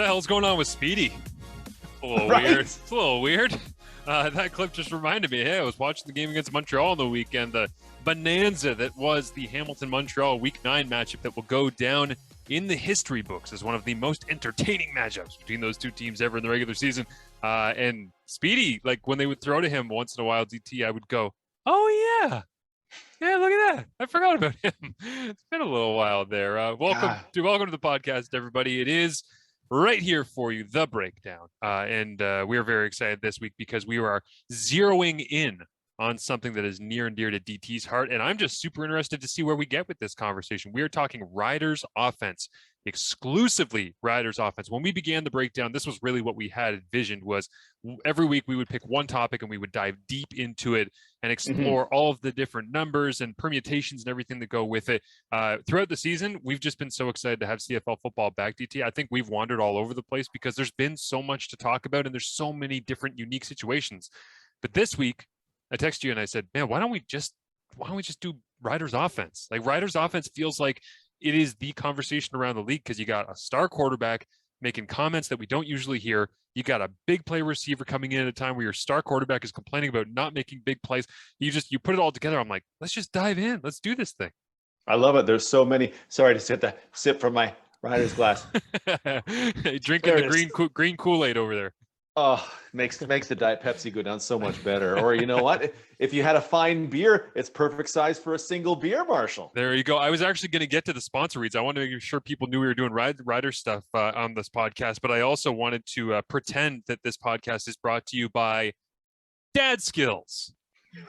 the hell's going on with Speedy? A little Right. weird. It's a little weird. That clip just reminded me, hey, I was watching the game against Montreal on the weekend, the bonanza that was the Hamilton-Montreal Week 9 matchup that will go down in the history books as one of the most entertaining matchups between those two teams ever in the regular season. And Speedy, like when they would throw to him once in a while, DT, I would go, oh, yeah. Yeah, look at that. I forgot about him. It's been a little while there. Welcome to the podcast, everybody. It is right here for you, The Breakdown. And we are very excited this week because we are zeroing in on something that is near and dear to DT's heart. And I'm just super interested to see where we get with this conversation. We are talking Riders offense, exclusively Riders offense. When we began the breakdown, this was really what we had envisioned was every week we would pick one topic and we would dive deep into it and explore all of the different numbers and permutations and everything that go with it. Throughout the season, we've just been so excited to have CFL football back, DT. I think we've wandered all over the place because there's been so much to talk about and there's so many different unique situations. But this week, I texted you and I said, man, why don't we just do Riders offense? Like Riders offense feels like it is the conversation around the league because you got a star quarterback making comments that we don't usually hear. You got a big play receiver coming in at a time where your star quarterback is complaining about not making big plays. You put it all together. I'm like, let's just dive in. Let's do this thing. I love it. There's so many. Sorry to sip from my Riders glass. Drinking the green Kool-Aid over there. Oh, makes the Diet Pepsi go down so much better. Or you know what? If you had a fine beer, it's perfect size for a single beer, Marshall. There you go. I was actually going to get to the sponsor reads. I wanted to make sure people knew we were doing rider stuff on this podcast, but I also wanted to pretend that this podcast is brought to you by Dad Skills.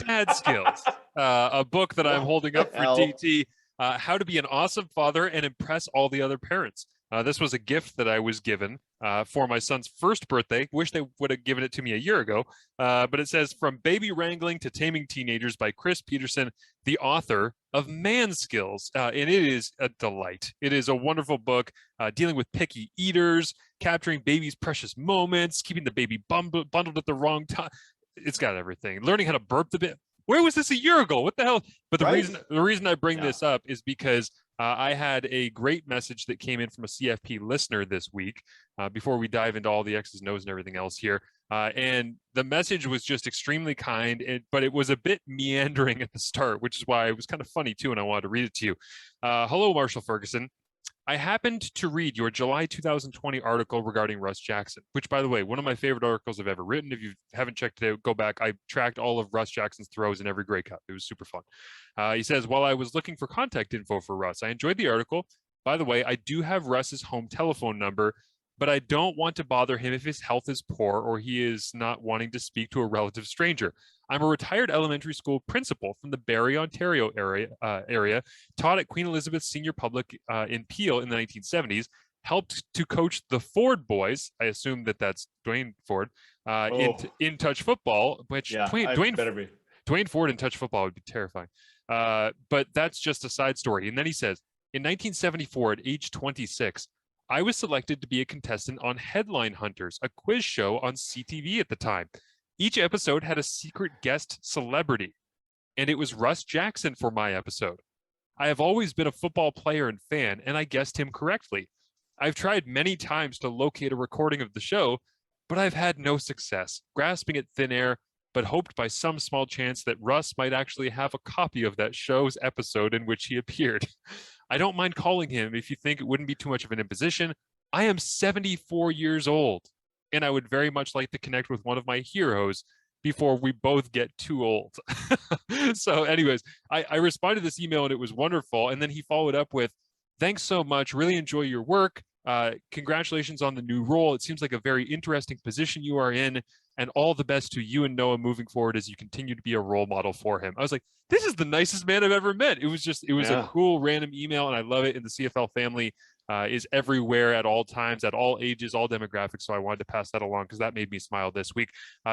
Dad Skills, a book that I'm holding up for DT, How to Be an Awesome Father and Impress All the Other Parents. This was a gift that I was given for my son's first birthday. Wish they would have given it to me a year ago. But it says, From Baby Wrangling to Taming Teenagers by Chris Peterson, the author of Man Skills. And it is a delight. It is a wonderful book dealing with picky eaters, capturing baby's precious moments, keeping the baby bundled at the wrong time. It's got everything. Learning how to burp the bit. Where was this a year ago? What the hell? But the reason I bring this up is because I had a great message that came in from a CFP listener this week before we dive into all the X's and O's and everything else here. And the message was just extremely kind, but it was a bit meandering at the start, which is why it was kind of funny too, and I wanted to read it to you. Hello, Marshall Ferguson. I happened to read your July 2020 article regarding Russ Jackson, which, by the way, one of my favorite articles I've ever written. If you haven't checked it out, go back. I tracked all of Russ Jackson's throws in every Grey Cup. It was super fun. He says, while I was looking for contact info for Russ, I enjoyed the article. By the way, I do have Russ's home telephone number, but I don't want to bother him if his health is poor or he is not wanting to speak to a relative stranger. I'm a retired elementary school principal from the Barrie, Ontario area, taught at Queen Elizabeth Senior Public in Peel in the 1970s, helped to coach the Ford boys. I assume that's Dwayne Ford in touch football, which Dwayne Ford in touch football would be terrifying. But that's just a side story. And then he says, in 1974, at age 26, I was selected to be a contestant on Headline Hunters, a quiz show on CTV at the time. Each episode had a secret guest celebrity, and it was Russ Jackson for my episode. I have always been a football player and fan, and I guessed him correctly. I've tried many times to locate a recording of the show, but I've had no success, grasping at thin air, but hoped by some small chance that Russ might actually have a copy of that show's episode in which he appeared. I don't mind calling him if you think it wouldn't be too much of an imposition. I am 74 years old, and I would very much like to connect with one of my heroes before we both get too old. So anyways, I responded to this email and it was wonderful. And then he followed up with, thanks so much. Really enjoy your work. Congratulations on the new role. It seems like a very interesting position you are in, and all the best to you and Noah moving forward as you continue to be a role model for him. I was like, this is the nicest man I've ever met. It was a cool random email, and I love it. And the CFL family is everywhere at all times, at all ages, all demographics. So I wanted to pass that along because that made me smile this week.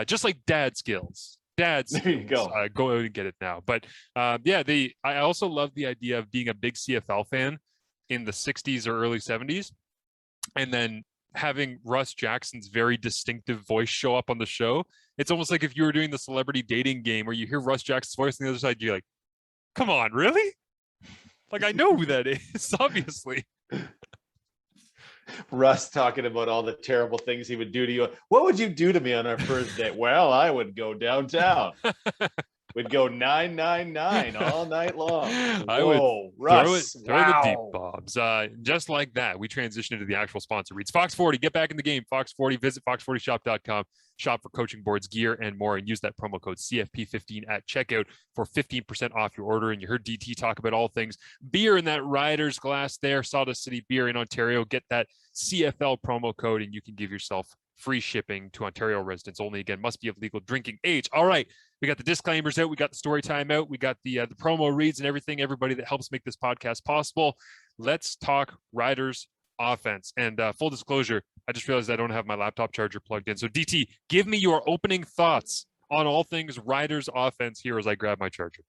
Just like Dad Skills. There you go. Go out and get it now. But I also love the idea of being a big CFL fan in the 60s or early 70s. And then having Russ Jackson's very distinctive voice show up on the show. It's almost like if you were doing the celebrity dating game where you hear Russ Jackson's voice on the other side, you're like, come on, really? Like, I know who that is, obviously. Russ talking about all the terrible things he would do to you. What would you do to me on our first date? Well, I would go downtown. We'd go 999 all night long. I would Russ. throw the deep Wow. bombs. Just like that, we transition into the actual sponsor reads. Fox 40, get back in the game. Fox 40, visit fox40shop.com, shop for coaching boards, gear, and more, and use that promo code CFP15 at checkout for 15% off your order. And you heard DT talk about all things beer in that Riders glass there, Sawdust City Beer in Ontario. Get that CFL promo code, and you can give yourself free shipping to Ontario residents only. Again, must be of legal drinking age. All right. We got the disclaimers out. We got the story time out. We got the promo reads and everything, everybody that helps make this podcast possible. Let's talk Riders offense. And full disclosure, I just realized I don't have my laptop charger plugged in. So DT, give me your opening thoughts on all things Riders offense here as I grab my charger.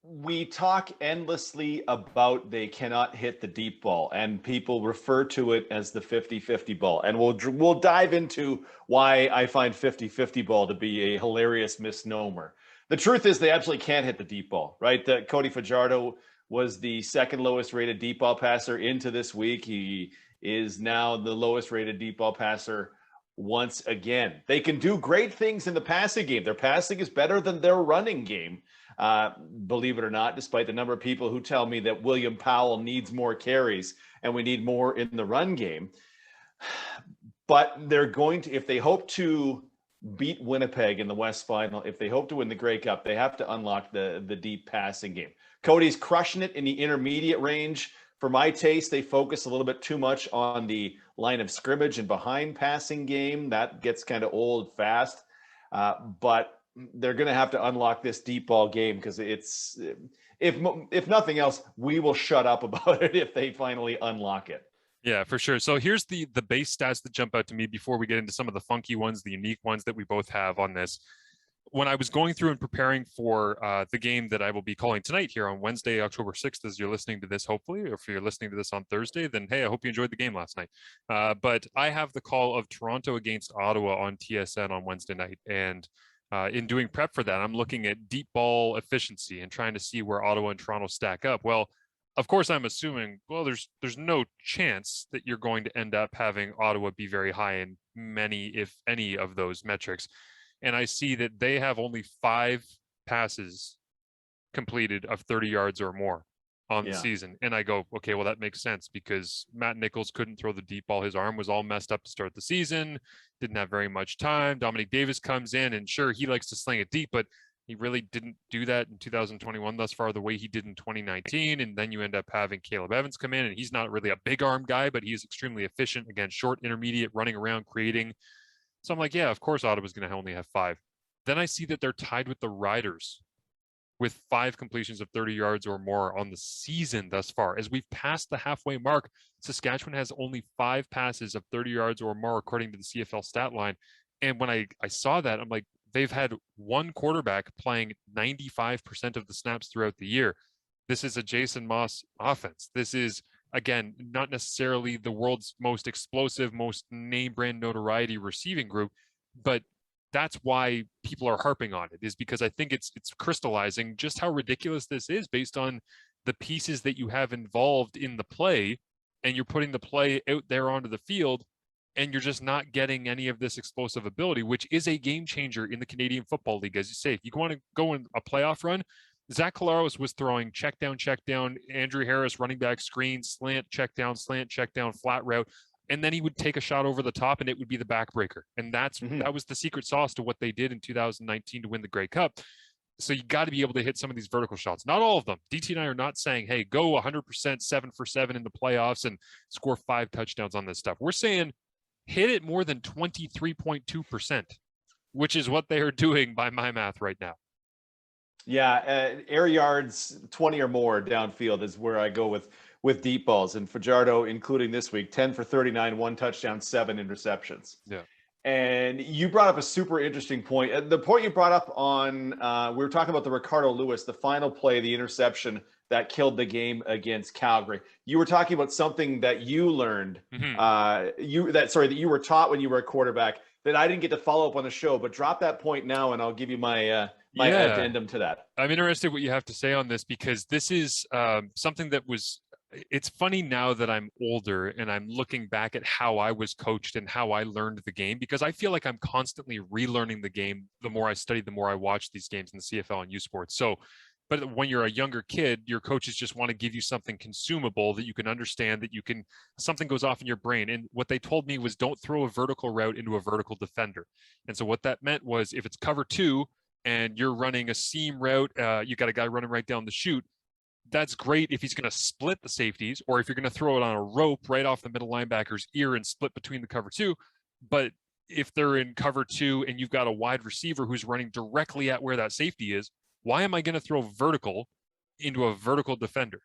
We talk endlessly about they cannot hit the deep ball, and people refer to it as the 50-50 ball. And we'll dive into why I find 50-50 ball to be a hilarious misnomer. The truth is they absolutely can't hit the deep ball, right? Cody Fajardo was the second lowest rated deep ball passer into this week. He is now the lowest rated deep ball passer once again. They can do great things in the passing game. Their passing is better than their running game. Believe it or not, despite the number of people who tell me that William Powell needs more carries and we need more in the run game. But they're going to, if they hope to beat Winnipeg in the West Final, if they hope to win the Grey Cup, they have to unlock the deep passing game. Cody's crushing it in the intermediate range. For my taste, they focus a little bit too much on the line of scrimmage and behind passing game. That gets kind of old fast. But they're going to have to unlock this deep ball game because it's, if nothing else, we will shut up about it if they finally unlock it. Yeah, for sure. So here's the base stats that jump out to me before we get into some of the funky ones, the unique ones that we both have on this. When I was going through and preparing for the game that I will be calling tonight here on Wednesday, October 6th, as you're listening to this, hopefully, or if you're listening to this on Thursday, then hey, I hope you enjoyed the game last night. But I have the call of Toronto against Ottawa on TSN on Wednesday night. And in doing prep for that, I'm looking at deep ball efficiency and trying to see where Ottawa and Toronto stack up. Well, of course, I'm assuming, well, there's no chance that you're going to end up having Ottawa be very high in many, if any, of those metrics. And I see that they have only 5 passes completed of 30 yards or more on the season. And I go, okay, well, that makes sense because Matt Nichols couldn't throw the deep ball. His arm was all messed up to start the season, didn't have very much time. Dominic Davis comes in and sure, he likes to sling it deep, but he really didn't do that in 2021 thus far the way he did in 2019. And then you end up having Caleb Evans come in, and he's not really a big arm guy, but he's extremely efficient. Again, short, intermediate, running around, creating. So I'm like, yeah, of course Ottawa's going to only have 5. Then I see that they're tied with the Riders with 5 completions of 30 yards or more on the season thus far. As we've passed the halfway mark, Saskatchewan has only 5 passes of 30 yards or more, according to the CFL stat line. And when I saw that, I'm like, they've had one quarterback playing 95% of the snaps throughout the year. This is a Jason Moss offense. This is, again, not necessarily the world's most explosive, most name brand notoriety receiving group, but that's why people are harping on it, is because I think it's crystallizing just how ridiculous this is based on the pieces that you have involved in the play, and you're putting the play out there onto the field, and you're just not getting any of this explosive ability, which is a game changer in the Canadian Football League. As you say, if you want to go in a playoff run, Zach Collaros was throwing check down, Andrew Harris running back screen, slant, check down, flat route. And then he would take a shot over the top and it would be the backbreaker. And that was the secret sauce to what they did in 2019 to win the Grey Cup. So you got to be able to hit some of these vertical shots. Not all of them. DT and I are not saying, hey, go 100% 7 for 7 in the playoffs and score 5 touchdowns on this stuff. We're saying hit it more than 23.2%, which is what they are doing by my math right now. Yeah, air yards 20 or more downfield is where I go with deep balls. And Fajardo, including this week, 10 for 39, 1 touchdown, 7 interceptions. Yeah. And you brought up a super interesting point. The point you brought up on, we were talking about the Ricardo Lewis, the final play, the interception that killed the game against Calgary. You were talking about something that you learned, that you were taught when you were a quarterback that I didn't get to follow up on the show, but drop that point now and I'll give you my addendum to that. I'm interested what you have to say on this because this is something that was it's funny now that I'm older and I'm looking back at how I was coached and how I learned the game, because I feel like I'm constantly relearning the game. The more I study, the more I watch these games in the CFL and U Sports. So, but when you're a younger kid, your coaches just want to give you something consumable that you can understand, that you can, something goes off in your brain. And what they told me was, don't throw a vertical route into a vertical defender. And so what that meant was, if it's cover two and you're running a seam route, you got a guy running right down the chute, that's great if he's going to split the safeties, or if you're going to throw it on a rope right off the middle linebacker's ear and split between the cover two. But if they're in cover two and you've got a wide receiver who's running directly at where that safety is, why am I going to throw vertical into a vertical defender?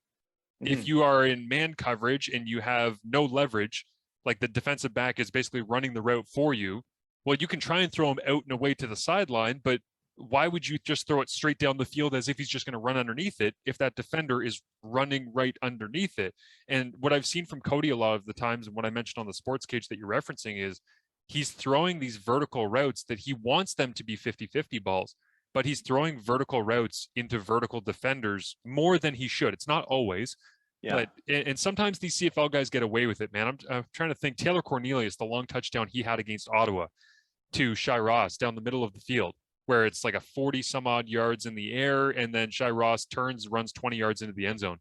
If you are in man coverage and you have no leverage, like the defensive back is basically running the route for you, well, you can try and throw him out and away to the sideline, but why would you just throw it straight down the field as if he's just going to run underneath it if that defender is running right underneath it? And what I've seen from Cody a lot of the times, and what I mentioned on the sports cage that you're referencing, is he's throwing these vertical routes that he wants them to be 50-50 balls, but he's throwing vertical routes into vertical defenders more than he should. It's not always, but and sometimes these CFL guys get away with it, man. I'm trying to think. Taylor Cornelius, the long touchdown he had against Ottawa to Shai Ross down the middle of the field, where it's like a 40 some odd yards in the air, and then Shai Ross turns, runs 20 yards into the end zone.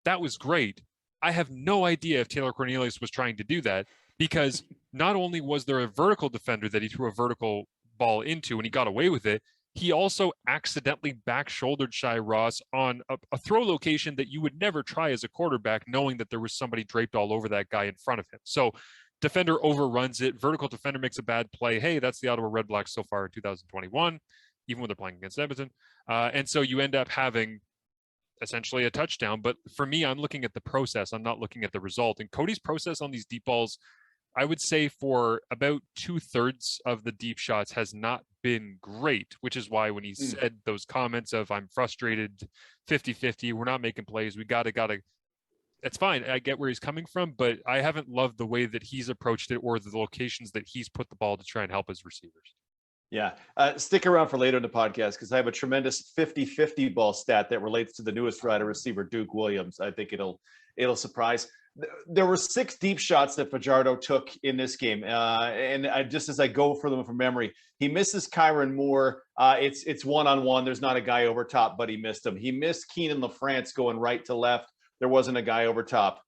That was great. I have no idea if Taylor Cornelius was trying to do that, because not only was there a vertical defender that he threw a vertical ball into and he got away with it, he also accidentally back-shouldered Shai Ross on a throw location that you would never try as a quarterback, knowing that there was somebody draped all over that guy in front of him. So defender overruns it. Vertical defender makes a bad play. Hey, that's the Ottawa Red Blacks so far in 2021, even when they're playing against Edmonton. And so you end up having essentially a touchdown. But for me, I'm looking at the process. I'm not looking at the result. And Cody's process on these deep balls, I would say for about 2/3 of the deep shots, has not been great, which is why when he said those comments of, I'm frustrated, 50-50, we're not making plays, we gotta, it's fine. I get where he's coming from, but I haven't loved the way that he's approached it or the locations that he's put the ball to try and help his receivers. Yeah. Stick around for later in the podcast, because I have a tremendous 50-50 ball stat that relates to the newest rider receiver, Duke Williams. I think it'll surprise. There were 6 deep shots that Fajardo took in this game. And just as I go for them from memory, he misses Kyron Moore. It's one-on-one. There's not a guy over top, but he missed him. He missed Keenan LaFrance going right to left. There wasn't a guy over top.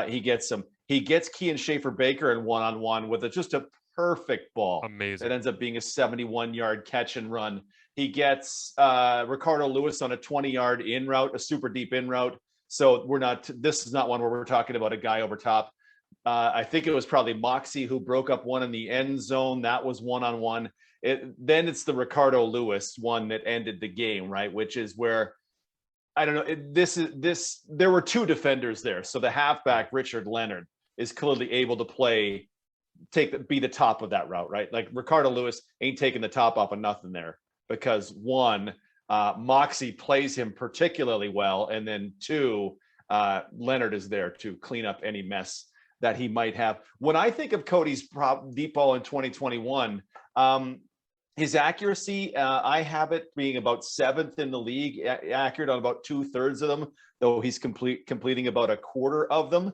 He gets him. He gets Kean Schaefer-Baker in one-on-one with just a perfect ball. Amazing. That ends up being a 71-yard catch and run. He gets Ricardo Lewis on a 20-yard in route, a super deep in route. So this is not one where we're talking about a guy over top. I think it was probably Moxie who broke up one in the end zone. That was one-on-one. Then it's the Ricardo Lewis one that ended the game, right? Which is where, I don't know, there were 2 defenders there. So the halfback, Richard Leonard, is clearly able to be the top of that route, right? Like Ricardo Lewis ain't taking the top off of nothing there, because 1, Moxie plays him particularly well, and then 2, Leonard is there to clean up any mess that he might have. When I think of Cody's deep ball in 2021, his accuracy, I have it being about 7th in the league, accurate on about 2/3 of them, though he's completing about a quarter of them.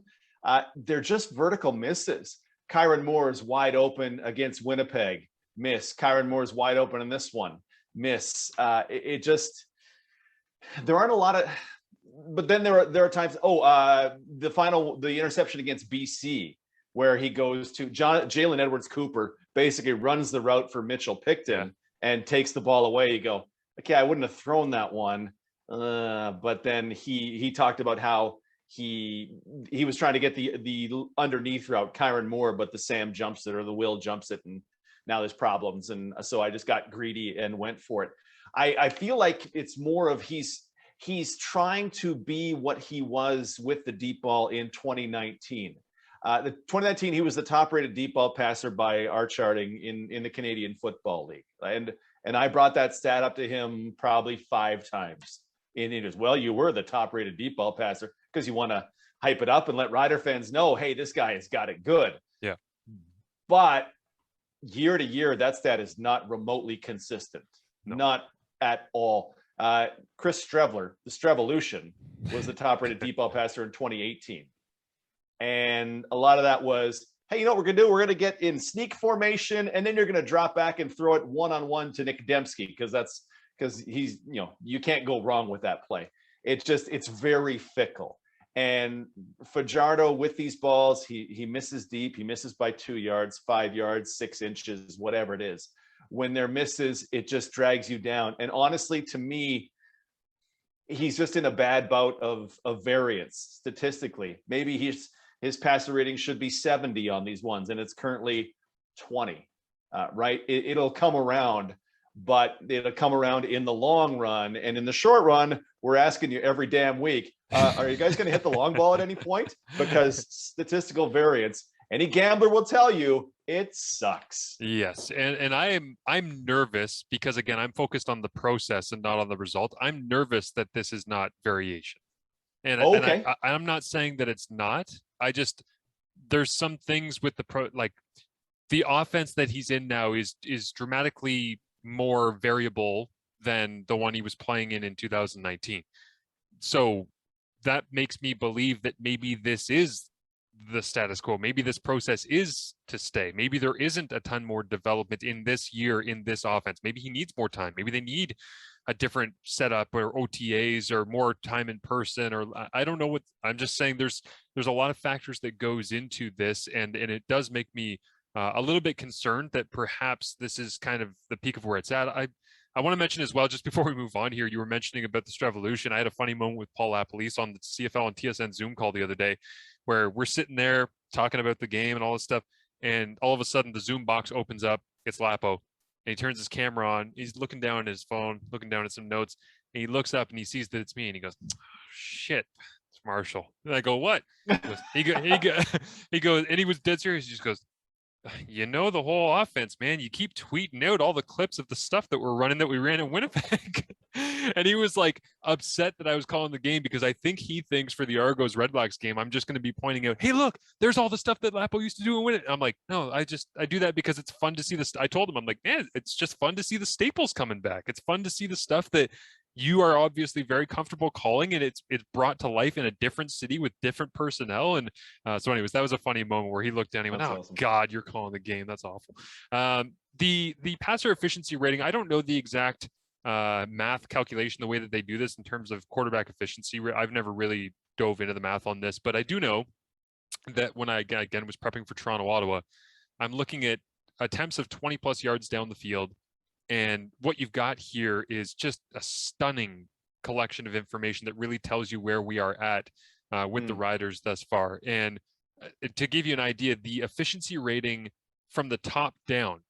They're just vertical misses. Kyron Moore is wide open against Winnipeg, miss. Kyron Moore is wide open in this one, miss. There aren't a lot of, but then there are times. The interception against BC, where he goes to Jalen Edwards Cooper, basically runs the route for Mitchell Picton and takes the ball away. You go, okay, I wouldn't have thrown that one, but then he talked about how he was trying to get the underneath route, Kyron Moore, but the Sam jumps it, or the Will jumps it, and now there's problems. And so I just got greedy and went for it. I feel like it's more of he's trying to be what he was with the deep ball in 2019. The 2019, he was the top-rated deep ball passer by our charting in the Canadian Football League, and I brought that stat up to him probably 5 times. And it is, well, you were the top-rated deep ball passer, because you want to hype it up and let Rider fans know, hey, this guy has got it good. Yeah. But year to year, that stat is not remotely consistent, not at all. Chris Streveler, the Strevolution, was the top-rated deep ball passer in 2018. And a lot of that was, hey, you know what we're going to do? We're going to get in sneak formation, and then you're going to drop back and throw it one-on-one to Nick Dembski because he's, you can't go wrong with that play. It's very fickle. And Fajardo with these balls, he misses deep. He misses by 2 yards, 5 yards, 6 inches, whatever it is. When there misses, it just drags you down. And honestly, to me, he's just in a bad bout of variance statistically. Maybe his passer rating should be 70 on these ones, and it's currently 20, right? It'll come around, but it'll come around in the long run. And in the short run, we're asking you every damn week, are you guys going to hit the long ball at any point? Because statistical variance, any gambler will tell you, it sucks. Yes, and I'm nervous because, again, I'm focused on the process and not on the result. I'm nervous that this is not variation. And I'm not saying that it's not. There's some things with the offense that he's in now is dramatically more variable than the one he was playing in 2019. So that makes me believe that maybe this is the status quo. Maybe this process is to stay. Maybe there isn't a ton more development in this year in this offense. Maybe he needs more time. Maybe they need a different setup or OTAs or more time in person, or I don't know what. I'm just saying there's a lot of factors that goes into this, and it does make me a little bit concerned that perhaps this is kind of the peak of where it's at. I want to mention as well, just before we move on here, you were mentioning about the Strevolution. I had a funny moment with Paul Lapalisse on the CFL and TSN Zoom call the other day, where we're sitting there talking about the game and all this stuff, and all of a sudden the Zoom box opens up. It's Lapo, and he turns his camera on. He's looking down at his phone, looking down at some notes, and he looks up and he sees that it's me, and he goes, oh, "Shit, it's Marshall." And I go, "What?" He goes, and he was dead serious. He just goes, the whole offense, man, you keep tweeting out all the clips of the stuff that we're running that we ran in Winnipeg. And he was like upset that I was calling the game because I think he thinks for the Argos Red Blacks game, I'm just going to be pointing out, hey, look, there's all the stuff that Lapo used to do in Winnipeg. I'm like, no, I do that because it's fun to see this. I told him, I'm like, man, it's just fun to see the staples coming back. It's fun to see the stuff that you are obviously very comfortable calling, and it's brought to life in a different city with different personnel. And so anyways, that was a funny moment where he looked down, he went, awesome. God, you're calling the game. That's awful. The passer efficiency rating, I don't know the exact math calculation, the way that they do this in terms of quarterback efficiency. I've never really dove into the math on this, but I do know that when I, again, was prepping for Toronto, Ottawa, I'm looking at attempts of 20 plus yards down the field. And what you've got here is just a stunning collection of information that really tells you where we are at with the Riders thus far. And to give you an idea, the efficiency rating from the top down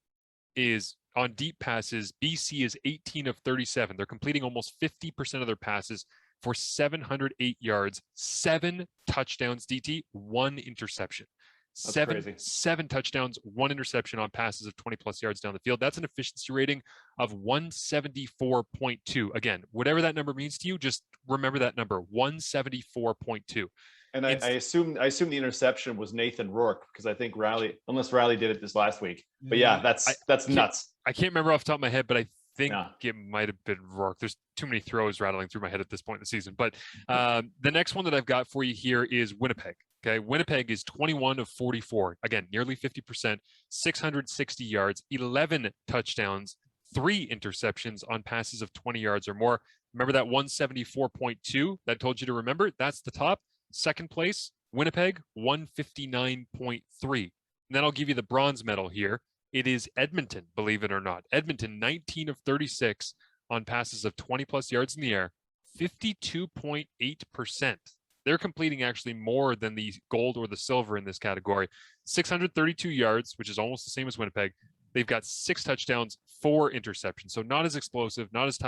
is on deep passes. BC is 18 of 37. They're completing almost 50% of their passes for 708 yards, 7 touchdowns, DT, 1 interception. Seven touchdowns, 1 interception on passes of 20 plus yards down the field. That's an efficiency rating of 174.2. Again, whatever that number means to you, just remember that number, 174.2. And I assume the interception was Nathan Rourke, because I think Riley did it this last week. But yeah, that's nuts. I can't remember off the top of my head, but I think it might have been Rourke. There's too many throws rattling through my head at this point in the season. But the next one that I've got for you here is Winnipeg. Okay, Winnipeg is 21 of 44. Again, nearly 50%, 660 yards, 11 touchdowns, 3 interceptions on passes of 20 yards or more. Remember that 174.2 that I told you to remember? That's the top. Second place, Winnipeg, 159.3. And then I'll give you the bronze medal here. It is Edmonton, believe it or not. Edmonton, 19 of 36 on passes of 20 plus yards in the air, 52.8%. They're completing actually more than the gold or the silver in this category. 632 yards, which is almost the same as Winnipeg. They've got 6 touchdowns, 4 interceptions. So not as explosive, not as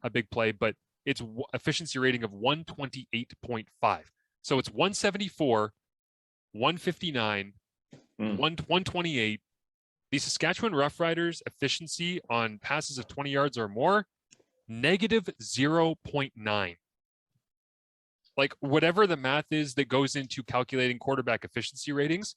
a big play, but it's efficiency rating of 128.5. So it's 174, 159, 128. The Saskatchewan Roughriders efficiency on passes of 20 yards or more, negative 0.9. Like, whatever the math is that goes into calculating quarterback efficiency ratings,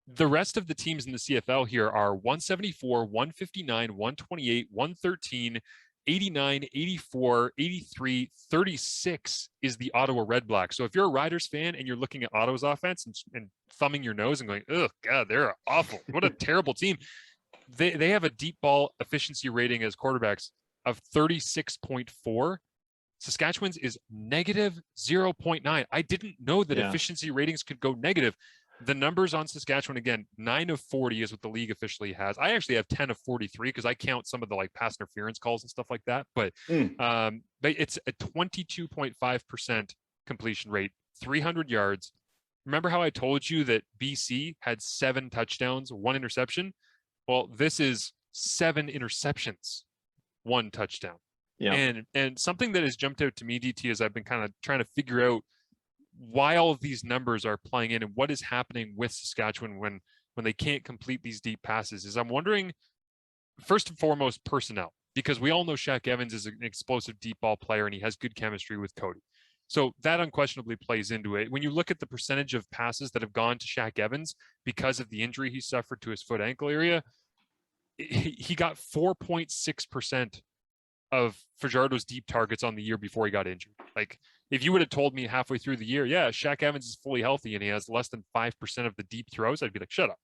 the rest of the teams in the CFL here are 174, 159, 128, 113, 89, 84, 83, 36 is the Ottawa Red Blacks. So if you're a Riders fan and you're looking at Ottawa's offense and thumbing your nose and going, oh, God, they're awful. What a terrible team. They have a deep ball efficiency rating as quarterbacks of 36.4. Saskatchewan's is negative 0.9. I didn't know that efficiency ratings could go negative. The numbers on Saskatchewan, again, 9 of 40 is what the league officially has. I actually have 10 of 43 because I count some of the like pass interference calls and stuff like that. But it's a 22.5% completion rate, 300 yards. Remember how I told you that BC had 7 touchdowns, 1 interception? Well, this is 7 interceptions, 1 touchdown. Yeah. And something that has jumped out to me, DT, is I've been kind of trying to figure out why all of these numbers are playing in and what is happening with Saskatchewan when they can't complete these deep passes. Is I'm wondering, first and foremost, personnel, because we all know Shaq Evans is an explosive deep ball player and he has good chemistry with Cody. So that unquestionably plays into it. When you look at the percentage of passes that have gone to Shaq Evans because of the injury he suffered to his foot ankle area, he got 4.6% of Fajardo's deep targets on the year before he got injured. Like, if you would have told me halfway through the year, yeah, Shaq Evans is fully healthy and he has less than 5% of the deep throws, I'd be like, shut up.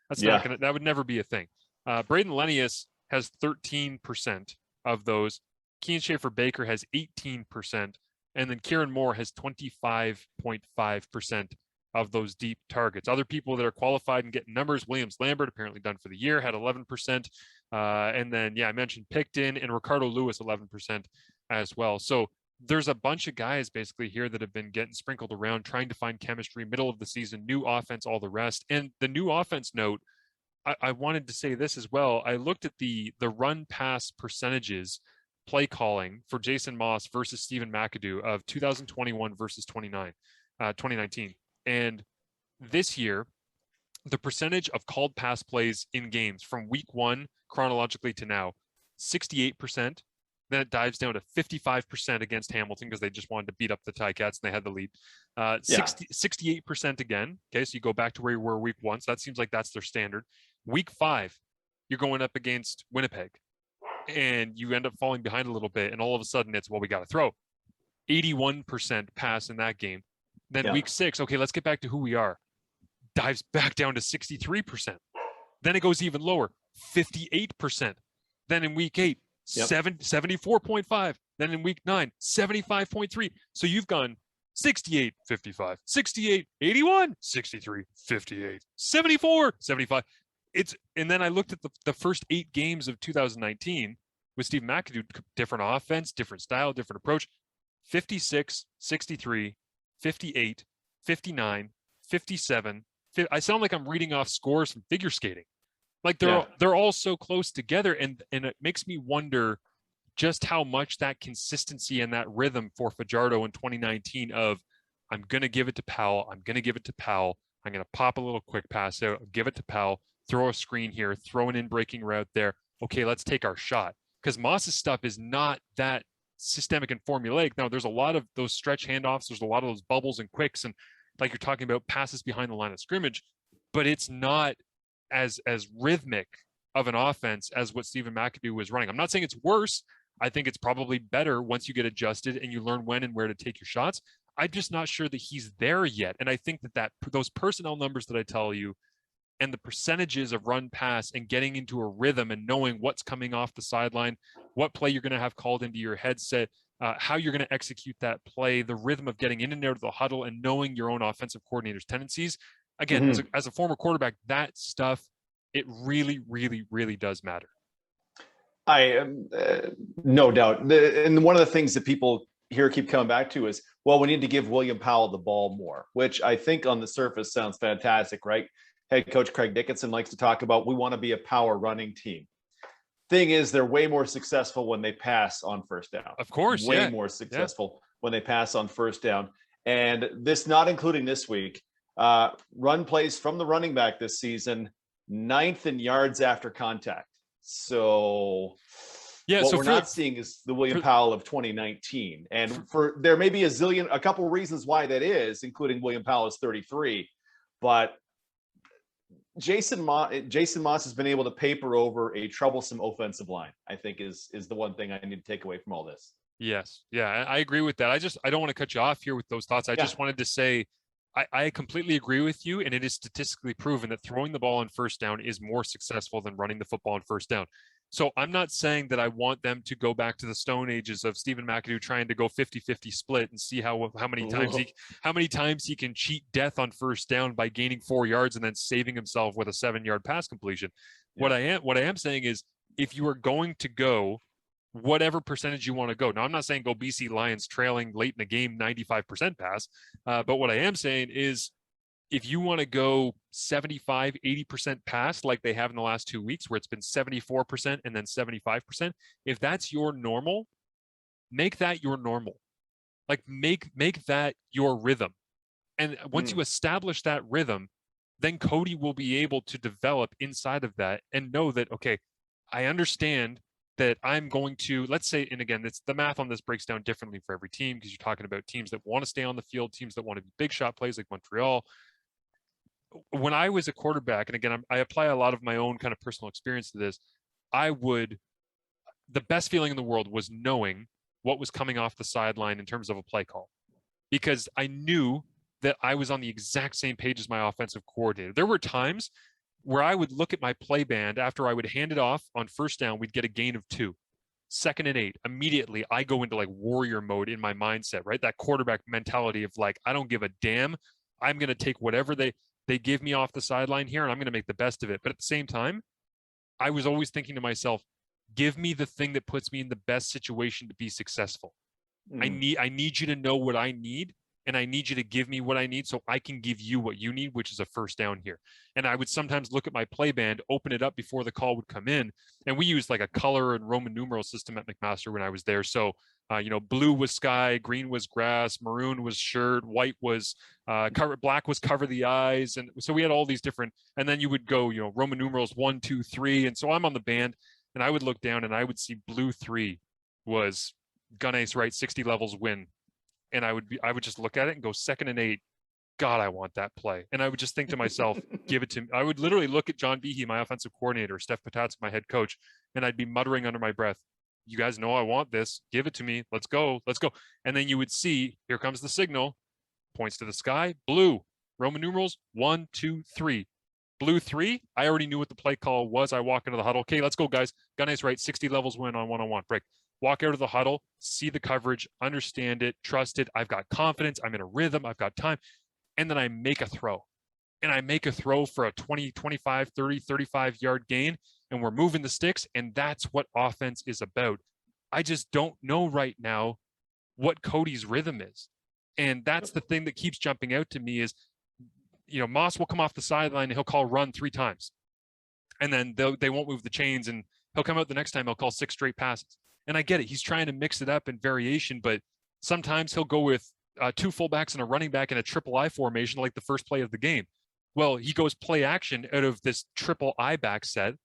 That would never be a thing. Braden Lennius has 13% of those. Kean Schaefer-Baker has 18%. And then Kieran Moore has 25.5% of those deep targets. Other people that are qualified and getting numbers, Williams Lambert, apparently done for the year, had 11%. And then, I mentioned Picton and Ricardo Lewis, 11% as well. So there's a bunch of guys basically here that have been getting sprinkled around, trying to find chemistry, middle of the season, new offense, all the rest. And the new offense note, I wanted to say this as well. I looked at the run pass percentages play calling for Jason Moss versus Stephen McAdoo of 2021 versus 2019. And this year, the percentage of called pass plays in games from week 1 chronologically to now, 68%. Then it dives down to 55% against Hamilton because they just wanted to beat up the Ticats and they had the lead. 68% again. Okay, so you go back to where you were week 1. So that seems like that's their standard. Week 5, you're going up against Winnipeg and you end up falling behind a little bit. And all of a sudden it's, well, we got to throw. 81% pass in that game. Then week 6, okay, let's get back to who we are. Dives back down to 63%. Then it goes even lower, 58%. Then in week 8, 74.5. Then in week 9, 75.3. So you've gone 68, 55, 68, 81, 63, 58, 74, 75. And then I looked at the first 8 games of 2019 with Steve McAdoo, different offense, different style, different approach. 56, 63, 58, 59, 57. I sound like I'm reading off scores from figure skating. Like they're all so close together, and it makes me wonder just how much that consistency and that rhythm for Fajardo in 2019 of I'm going to give it to Powell, I'm going to give it to Powell, I'm going to pop a little quick pass out, give it to Powell, throw a screen here, throw an in-breaking route there. Okay, let's take our shot. Because Moss's stuff is not that systemic and formulaic. Now, there's a lot of those stretch handoffs, there's a lot of those bubbles and quicks, and like you're talking about passes behind the line of scrimmage, but it's not as rhythmic of an offense as what Stephen McAdoo was running. I'm not saying it's worse. I think it's probably better once you get adjusted and you learn when and where to take your shots. I'm just not sure that he's there yet. And I think that those personnel numbers that I tell you and the percentages of run pass and getting into a rhythm and knowing what's coming off the sideline, what play you're going to have called into your headset, how you're going to execute that play, the rhythm of getting in and out of the huddle and knowing your own offensive coordinator's tendencies. Again, as a former quarterback, that stuff, it really, really, really does matter. I am no doubt. And one of the things that people here keep coming back to is, well, we need to give William Powell the ball more, which I think on the surface sounds fantastic, right? Head coach Craig Dickinson likes to talk about, we want to be a power running team. Thing is, they're way more successful when they pass on first down. Of course, way more successful when they pass on first down. And this, not including this week, run plays from the running back this season, 9th in yards after contact. So what we're not seeing is the William Powell of 2019. And there may be a couple of reasons why that is, including William Powell is 33, but Jason Moss has been able to paper over a troublesome offensive line, I think is the one thing I need to take away from all this. Yes. Yeah, I agree with that. I don't want to cut you off here with those thoughts. I just wanted to say I completely agree with you, and it is statistically proven that throwing the ball on first down is more successful than running the football on first down. So I'm not saying that I want them to go back to the stone ages of Stephen McAdoo trying to go 50-50 split and see how many times he can cheat death on first down by gaining 4 yards and then saving himself with a 7-yard pass completion. Yeah. What I am saying is, if you are going to go whatever percentage you want to go. Now, I'm not saying go BC Lions trailing late in the game 95% pass, but what I am saying is, if you want to go 75, 80% pass like they have in the last 2 weeks, where it's been 74% and then 75%, if that's your normal, make that your normal. Like make that your rhythm. And once you establish that rhythm, then Cody will be able to develop inside of that and know that, okay, I understand that I'm going to, let's say, and again, it's the math on this breaks down differently for every team, because you're talking about teams that want to stay on the field, teams that want to be big shot plays like Montreal. When I was a quarterback, and again, I apply a lot of my own kind of personal experience to this, the best feeling in the world was knowing what was coming off the sideline in terms of a play call, because I knew that I was on the exact same page as my offensive coordinator. There were times where I would look at my play band after I would hand it off on first down, we'd get a gain of 2. 2nd and 8, immediately I go into like warrior mode in my mindset, right? That quarterback mentality of like, I don't give a damn. I'm going to take whatever they give me off the sideline here, and I'm going to make the best of it. But at the same time, I was always thinking to myself, give me the thing that puts me in the best situation to be successful. I need you to know what I need, and I need you to give me what I need so I can give you what you need, which is a first down here. And I would sometimes look at my play band, open it up before the call would come in. And we used like a color and Roman numeral system at McMaster when I was there. So, blue was sky, green was grass, maroon was shirt, white was black was cover the eyes. And so we had all these different, and then you would go, Roman numerals 1, 2, 3. And so I'm on the band and I would look down and I would see blue 3 was gun ace right, 60 levels win. And I would just look at it and go 2nd and 8. God, I want that play. And I would just think to myself, give it to me. I would literally look at John Behe, my offensive coordinator, Steph Patatsk, my head coach, and I'd be muttering under my breath, you guys know I want this. Give it to me. Let's go. Let's go. And then you would see, here comes the signal, points to the sky, blue, Roman numerals, 1, 2, 3. Blue 3, I already knew what the play call was. I walk into the huddle. Okay, let's go, guys. Gun ace right, 60 levels win on one-on-one. Break. Walk out of the huddle, see the coverage, understand it, trust it. I've got confidence. I'm in a rhythm. I've got time. And then I make a throw. And I make a throw for a 20, 25, 30, 35-yard gain. And we're moving the sticks. And that's what offense is about. I just don't know right now what Cody's rhythm is. And that's the thing that keeps jumping out to me is, Moss will come off the sideline and he'll call run 3 times. And then they won't move the chains. And he'll come out the next time, he'll call 6 straight passes. And I get it. He's trying to mix it up in variation, but sometimes he'll go with 2 fullbacks and a running back in a triple I formation, like the first play of the game. Well, he goes play action out of this triple I back set.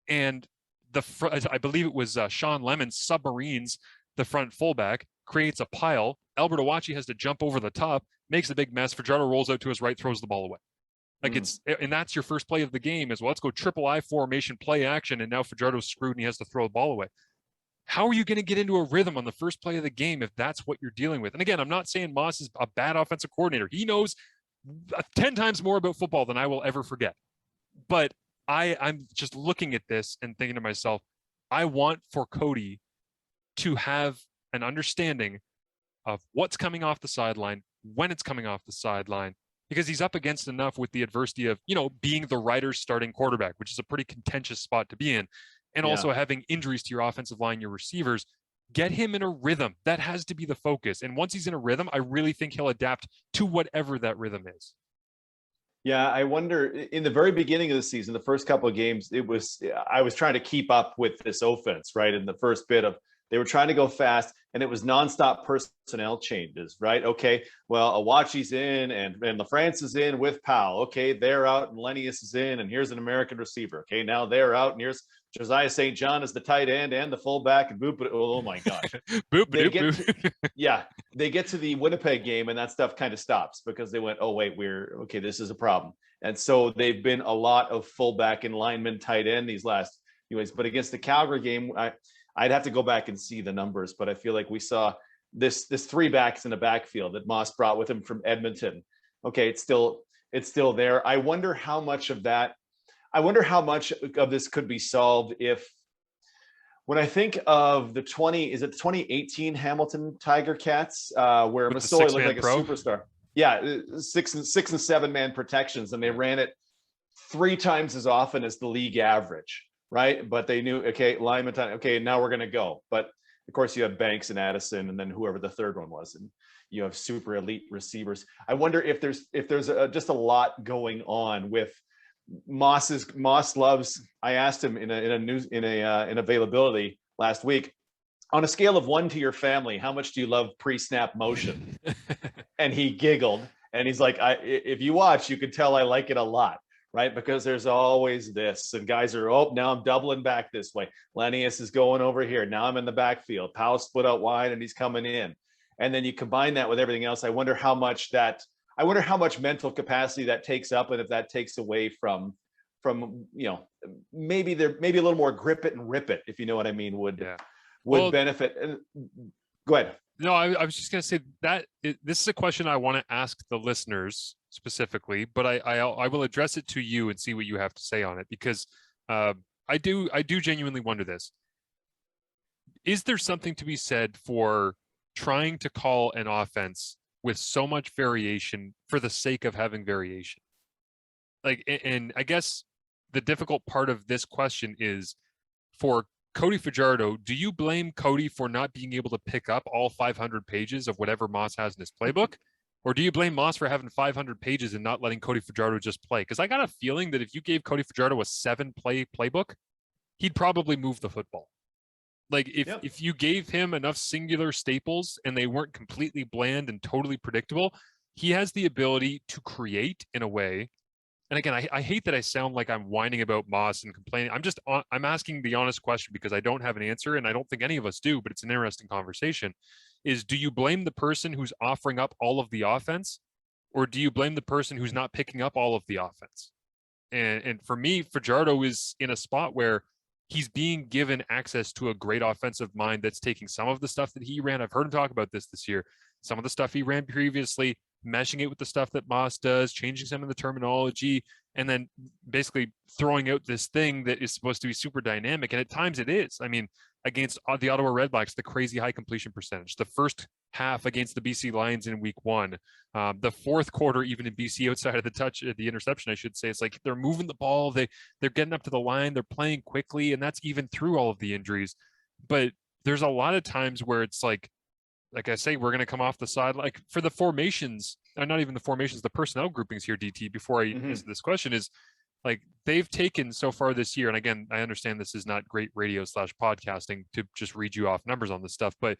And I believe it was Sean Lemon submarines the front fullback, creates a pile. Albert Awachi has to jump over the top, makes a big mess. Fajardo rolls out to his right, throws the ball away. And that's your first play of the game is, well, let's go triple I formation, play action. And now Fajardo's screwed and he has to throw the ball away. How are you going to get into a rhythm on the first play of the game if that's what you're dealing with? And again, I'm not saying Moss is a bad offensive coordinator. He knows 10 times more about football than I will ever forget. But I'm just looking at this and thinking to myself, I want for Cody to have an understanding of what's coming off the sideline, when it's coming off the sideline, because he's up against enough with the adversity of, being the Riders' starting quarterback, which is a pretty contentious spot to be in. And also having injuries to your offensive line, your receivers. Get him in a rhythm. That has to be the focus. And once he's in a rhythm, I really think he'll adapt to whatever that rhythm is. Yeah, I wonder, in the very beginning of the season, the first couple of games, I was trying to keep up with this offense, right? In the first bit of They were trying to go fast, and it was nonstop personnel changes, right? Okay, well, Awachi's in, and LaFrance is in with Powell. Okay, they're out, and Lennius is in, and here's an American receiver. Okay, now they're out, and here's Josiah St. John as the tight end and the fullback, and boop. Oh my gosh, they get they get to the Winnipeg game, and that stuff kind of stops because they went, oh wait, this is a problem. And so they've been a lot of fullback and lineman tight end these last few weeks. But against the Calgary game, I'd have to go back and see the numbers, but I feel like we saw this three backs in the backfield that Moss brought with him from Edmonton. Okay, it's still there. I wonder how much of this could be solved if, when I think of the 2018 Hamilton Tiger Cats, where Masoli looked like a superstar. Yeah, 6 and 7 man protections, and they ran it 3 times as often as the league average. Right. But they knew, okay, lineman time. Okay, now we're going to go. But of course, you have Banks and Addison, and then whoever the third one was, and you have super elite receivers. I wonder if there's just a lot going on with Moss loves. I asked him in availability last week, on a scale of 1 to your family, how much do you love pre-snap motion? And he giggled, and he's like, if you watch, you could tell I like it a lot. Right, because there's always this, and guys are, now I'm doubling back this way. Lennius is going over here. Now I'm in the backfield. Powell split out wide, and he's coming in. And then you combine that with everything else. I wonder how much mental capacity that takes up, and if that takes away from maybe a little more grip it and rip it, if you know what I mean, would benefit. Go ahead. No, I was just going to say that this is a question I want to ask the listeners specifically, but I will address it to you and see what you have to say on it, because I do genuinely wonder this. Is there something to be said for trying to call an offense with so much variation for the sake of having variation? Like, and I guess the difficult part of this question is, for Cody Fajardo, do you blame Cody for not being able to pick up all 500 pages of whatever Moss has in his playbook? Or do you blame Moss for having 500 pages and not letting Cody Fajardo just play? Because I got a feeling that if you gave Cody Fajardo a 7-play playbook, he'd probably move the football. Like, if you gave him enough singular staples and they weren't completely bland and totally predictable, he has the ability to create in a way. And again, I hate that I sound like I'm whining about Moss and complaining. I'm asking the honest question because I don't have an answer, and I don't think any of us do, but it's an interesting conversation. Is, do you blame the person who's offering up all of the offense, or do you blame the person who's not picking up all of the offense? And for me, Fajardo is in a spot where he's being given access to a great offensive mind that's taking some of the stuff that he ran. I've heard him talk about this year. Some of the stuff he ran previously, meshing it with the stuff that Moss does, changing some of the terminology, and then basically throwing out this thing that is supposed to be super dynamic. And at times it is. I mean, against the Ottawa Redblacks, the crazy high completion percentage, the first half against the BC Lions in week 1, the fourth quarter, even in BC outside of the interception, I should say, it's like they're moving the ball. They're getting up to the line. They're playing quickly. And that's even through all of the injuries. But there's a lot of times where it's like I say, we're going to come off the side, like for the formations, not even the formations, the personnel groupings here, DT, before I answer this question, is like they've taken so far this year. And again, I understand this is not great radio / podcasting to just read you off numbers on this stuff, but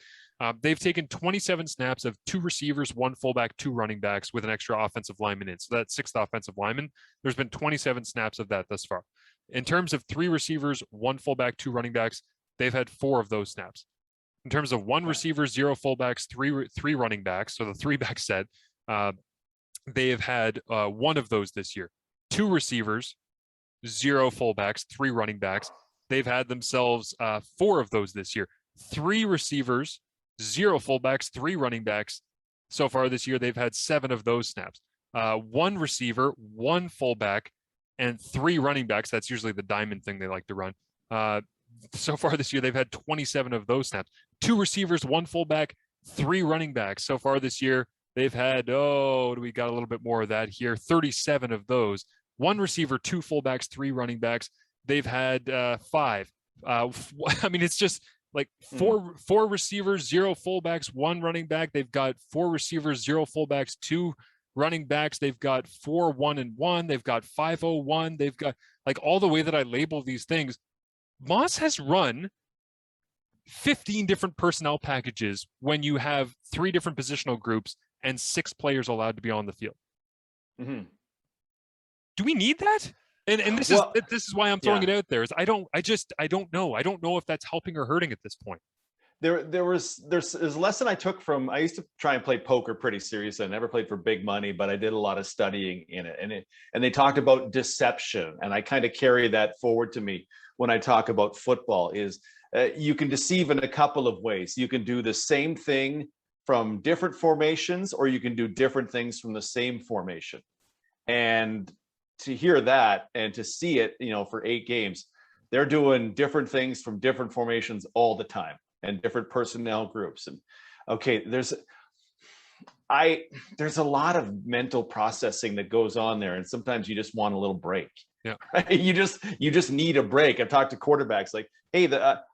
they've taken 27 snaps of 2 receivers, 1 fullback, 2 running backs with an extra offensive lineman in. So that's 6th offensive lineman. There's been 27 snaps of that thus far. In terms of 3 receivers, 1 fullback, 2 running backs, they've had 4 of those snaps. In terms of 1 receiver, 0 fullbacks, 3 running backs, so the 3-back set, they have had 1 of those this year. 2 receivers, 0 fullbacks, 3 running backs. They've had themselves 4 of those this year. 3 receivers, 0 fullbacks, 3 running backs. So far this year, they've had 7 of those snaps. 1 receiver, 1 fullback, and 3 running backs. That's usually the diamond thing they like to run. So far this year, they've had 27 of those snaps. 2 receivers, 1 fullback, 3 running backs. So far this year, they've had, we got a little bit more of that here, 37 of those. 1 receiver, 2 fullbacks, 3 running backs. They've had 5. I mean, it's just like 4 receivers, 0 fullbacks, 1 running back. They've got 4 receivers, 0 fullbacks, 2 running backs. They've got 4 1-1. They've got 5-0-1. They've got, like, all the way that I label these things. Moss has run 15 different personnel packages when you have 3 different positional groups and 6 players allowed to be on the field. Mm-hmm. Do we need that? And this is why I'm throwing it out there. Is I don't know. I don't know if that's helping or hurting at this point. There's a lesson I took from, I used to try and play poker pretty seriously. I never played for big money, but I did a lot of studying in it. And they talked about deception. And I kind of carry that forward to me when I talk about football is you can deceive in a couple of ways. You can do the same thing from different formations, or you can do different things from the same formation. And to hear that and to see it, for 8 games, they're doing different things from different formations all the time and different personnel groups. And okay, there's a lot of mental processing that goes on there. And sometimes you just want a little break. Yeah. Right? You just need a break. I've talked to quarterbacks like, hey,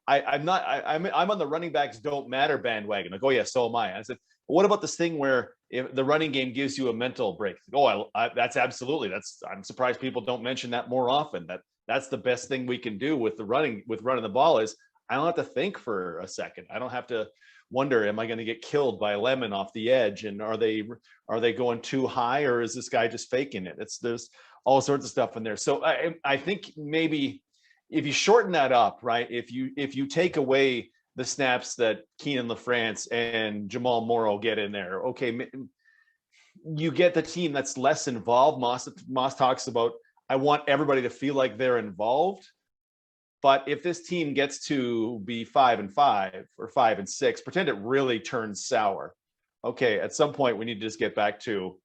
I'm on the running backs don't matter bandwagon. Like, oh yeah, so am I. I said, what about this thing where if the running game gives you a mental break? Oh, that's absolutely. I'm surprised people don't mention that more often. That's the best thing we can do with running the ball is I don't have to think for a second. I don't have to wonder, am I going to get killed by a lemon off the edge? And are they going too high, or is this guy just faking it? There's all sorts of stuff in there. So I think maybe if you shorten that up, right? If you take away the snaps that Keenan LaFrance and Jamal Morrow get in there, okay, you get the team that's less involved. Moss talks about, I want everybody to feel like they're involved. But if this team gets to be 5-5 or 5-6, pretend it really turns sour. Okay, at some point we need to just get back to,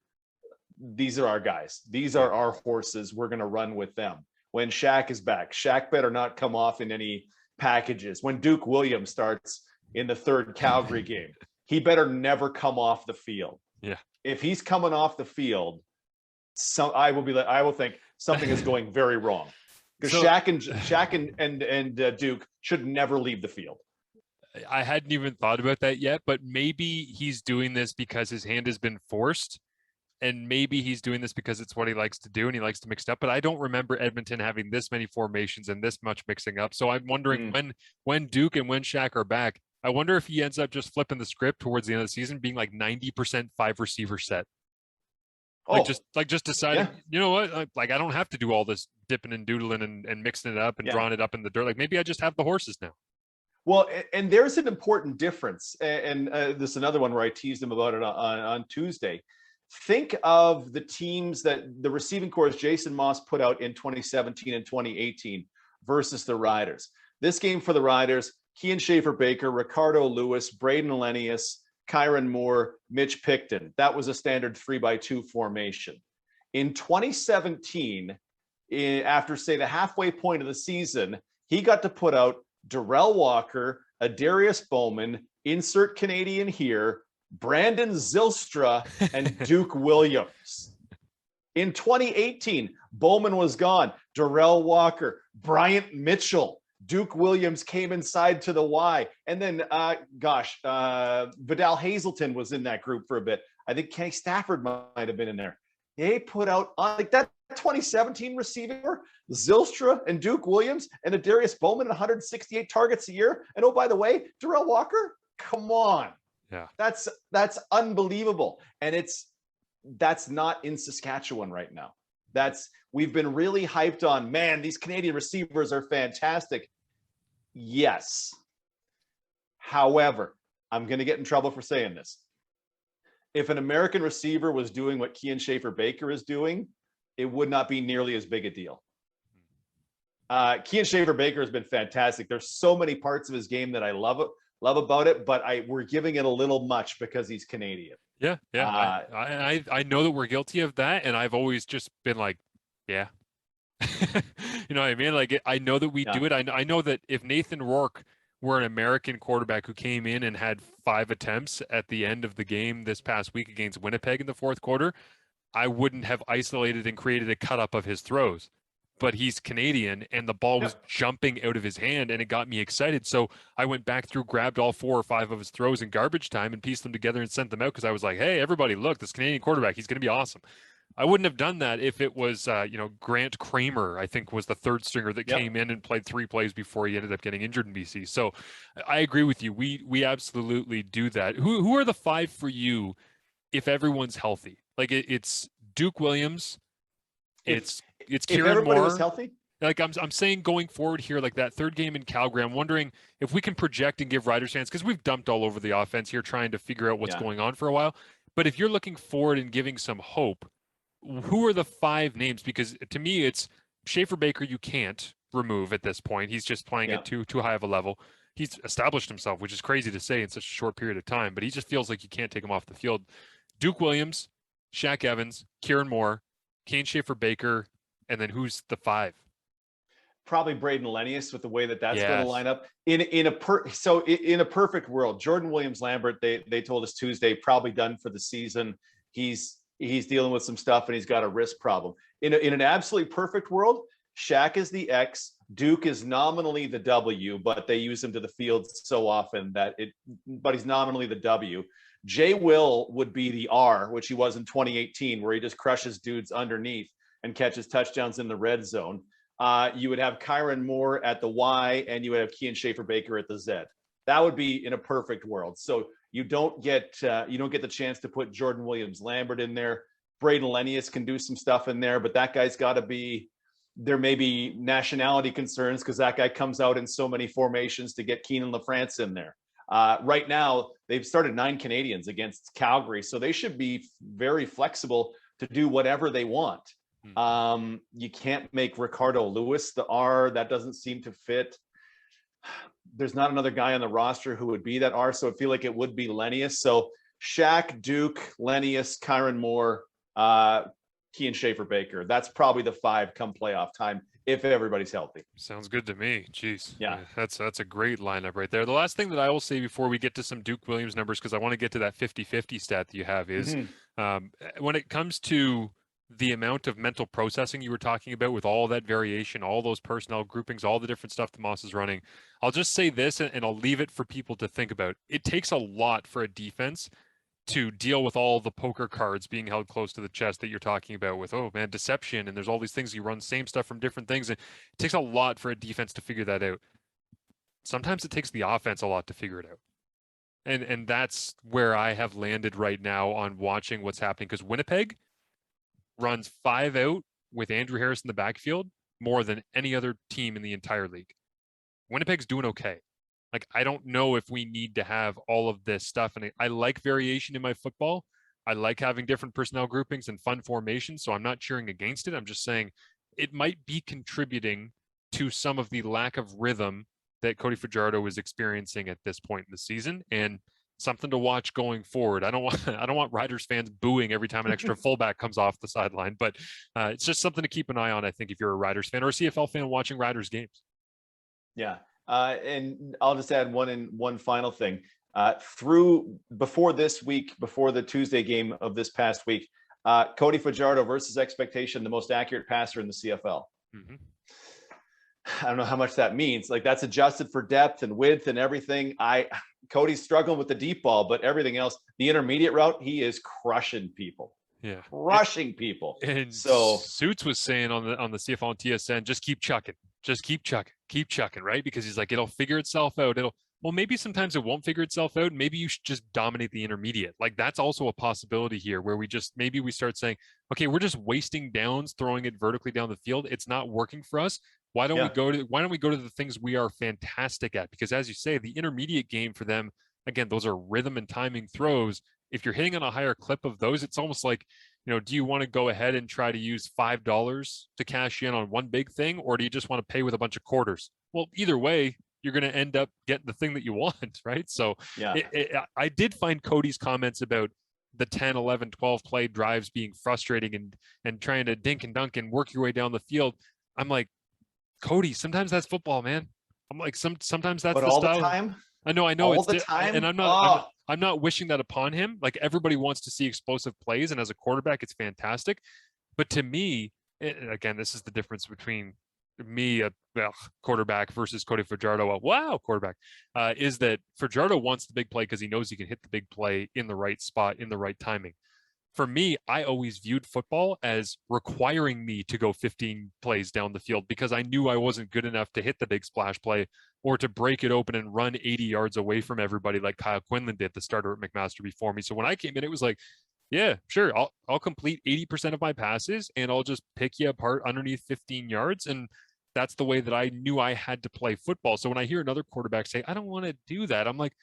these are our guys. These are our horses. We're going to run with them. When Shaq is back, Shaq better not come off in any packages. When Duke Williams starts in the 3rd Calgary game, he better never come off the field. Yeah. If he's coming off the field, I will think something is going very wrong. Because Shaq and Duke should never leave the field. I hadn't even thought about that yet, but maybe he's doing this because his hand has been forced, and maybe he's doing this because it's what he likes to do and he likes to mix it up. But I don't remember Edmonton having this many formations and this much mixing up. So I'm wondering when Duke and when Shaq are back, I wonder if he ends up just flipping the script towards the end of the season, being like 90% 5 receiver set. Just deciding, you know what? I don't have to do all this dipping and doodling and mixing it up and drawing it up in the dirt. Like maybe I just have the horses now. Well, and there's an important difference. And this is another one where I teased him about it on Tuesday. Think of the teams that the receiving corps Jason Moss put out in 2017 and 2018 versus the Riders. This game for the Riders, Kean Schaefer-Baker, Ricardo Lewis, Braden Lenius, Kyron Moore, Mitch Picton. That was a standard 3-by-2 formation. In 2017, after, say, the halfway point of the season, he got to put out Darrell Walker, Adarius Bowman, insert Canadian here, Brandon Zylstra, and Duke Williams. In 2018, Bowman was gone. Darrell Walker, Bryant Mitchell, Duke Williams came inside to the Y. And then, Vidal Hazelton was in that group for a bit. I think Kenny Stafford might have been in there. They put out like that 2017 receiver, Zylstra and Duke Williams and Adarius Bowman, 168 targets a year. And oh, by the way, Darrell Walker, come on. Yeah. That's unbelievable. And that's not in Saskatchewan right now. We've been really hyped on, man, these Canadian receivers are fantastic. Yes. However, I'm going to get in trouble for saying this. If an American receiver was doing what Kean Schaefer-Baker is doing, it would not be nearly as big a deal. Kean Schaefer-Baker has been fantastic. There's so many parts of his game that I love about it, but we're giving it a little much because he's Canadian. Yeah. I know that we're guilty of that, and I've always just been like, yeah. You know what I mean? Like, I know that we do it. I know that if Nathan Rourke were an American quarterback who came in and had 5 attempts at the end of the game this past week against Winnipeg in the 4th quarter, I wouldn't have isolated and created a cut up of his throws. But he's Canadian, and the ball was jumping out of his hand, and it got me excited. So I went back through, grabbed all 4 or 5 of his throws in garbage time and pieced them together and sent them out because I was like, hey, everybody, look, this Canadian quarterback, he's going to be awesome. I wouldn't have done that if it was, Grant Kramer, I think was the third stringer that Yep. came in and played 3 plays before he ended up getting injured in BC. So I agree with you. We absolutely do that. Who are the 5 for you if everyone's healthy? Like it's Duke Williams, it's If Kieran everybody was Moore. healthy, Like I'm saying going forward here, like that third game in Calgary, I'm wondering if we can project and give Riders fans, because we've dumped all over the offense here trying to figure out what's going on for a while. But if you're looking forward and giving some hope, who are the 5 names? Because to me, it's Schaefer Baker you can't remove at this point. He's just playing at too high of a level. He's established himself, which is crazy to say in such a short period of time, but he just feels like you can't take him off the field. Duke Williams, Shaq Evans, Kieran Moore, Kane Schaefer Baker, and then who's the 5? probably Braden Lenius with the way that's going to line up in a perfect world. Jordan Williams Lambert, they told us Tuesday, probably done for the season. He's dealing with some stuff and he's got a wrist problem. In an absolutely perfect world, Shaq is the X, Duke is nominally the W, but they use him to the field so often but he's nominally the W. Jay Will would be the R, which he was in 2018, where he just crushes dudes underneath and catches touchdowns in the red zone. You would have Kyron Moore at the Y, and you would have Kian Schaefer Baker at the Z. That would be in a perfect world. So you don't get the chance to put Jordan Williams Lambert in there. Braden Lenius can do some stuff in there, but that guy's got to be. There may be nationality concerns because that guy comes out in so many formations to get Keenan LaFrance in there. Right now, they've started 9 Canadians against Calgary, so they should be very flexible to do whatever they want. You can't make Ricardo Lewis the R. That doesn't seem to fit. There's not another guy on the roster who would be that R, so I feel like it would be Lenius. So Shaq, Duke, Lenius, Kyron Moore, Kian Schaefer Baker. That's probably the 5 come playoff time if everybody's healthy. Sounds good to me. Jeez. Yeah. That's a great lineup right there. The last thing that I will say before we get to some Duke Williams numbers, because I want to get to that 50-50 stat that you have, is when it comes to the amount of mental processing you were talking about with all that variation, all those personnel groupings, all the different stuff that Moss is running, I'll just say this and I'll leave it for people to think about. It takes a lot for a defense to deal with all the poker cards being held close to the chest that you're talking about with, deception, and there's all these things, you run same stuff from different things, and it takes a lot for a defense to figure that out. Sometimes it takes the offense a lot to figure it out. And that's where I have landed right now on watching what's happening, because Winnipeg runs 5 out with Andrew Harris in the backfield more than any other team in the entire league. Winnipeg's doing okay. Like, I don't know if we need to have all of this stuff. And I like variation in my football. I like having different personnel groupings and fun formations. So I'm not cheering against it. I'm just saying it might be contributing to some of the lack of rhythm that Cody Fajardo is experiencing at this point in the season, and something to watch going forward. I don't want Riders fans booing every time an extra fullback comes off the sideline, but it's just something to keep an eye on, I think, if you're a Riders fan or a CFL fan watching Riders games. Yeah. And I'll just add one final thing. Before the Tuesday game of this past week, Cody Fajardo versus expectation, the most accurate passer in the CFL. Mm-hmm. I don't know how much that means. Like, that's adjusted for depth and width and everything. Cody's struggling with the deep ball, but everything else, the intermediate route, he is crushing people. Yeah, crushing people. And so Suits was saying on the CFL and TSN, just keep chucking, right? Because he's like, it'll figure itself out. Well, maybe sometimes it won't figure itself out. Maybe you should just dominate the intermediate. Like, that's also a possibility here, where we start saying, okay, we're just wasting downs, throwing it vertically down the field. It's not working for us. Why don't we go to the things we are fantastic at? Because, as you say, the intermediate game for them, again, those are rhythm and timing throws. If you're hitting on a higher clip of those, it's almost like, do you want to go ahead and try to use $5 to cash in on one big thing, or do you just want to pay with a bunch of quarters? Well, either way, you're going to end up getting the thing that you want, right? So I did find Cody's comments about the 10, 11, 12 play drives being frustrating and trying to dink and dunk and work your way down the field. I'm like, Cody, sometimes that's football, man. I'm like, sometimes that's the style. The time? I know. All it's the time? And I'm not wishing that upon him. Like, everybody wants to see explosive plays, and as a quarterback, it's fantastic. But to me, again, this is the difference between me, a quarterback, versus Cody Fajardo, quarterback, is that Fajardo wants the big play because he knows he can hit the big play in the right spot, in the right timing. for me, I always viewed football as requiring me to go 15 plays down the field because I knew I wasn't good enough to hit the big splash play or to break it open and run 80 yards away from everybody like Kyle Quinlan did, the starter at McMaster before me. So when I came in, it was like, yeah, sure, I'll complete 80% of my passes and I'll just pick you apart underneath 15 yards. And that's the way that I knew I had to play football. So when I hear another quarterback say, I don't want to do that, I'm like,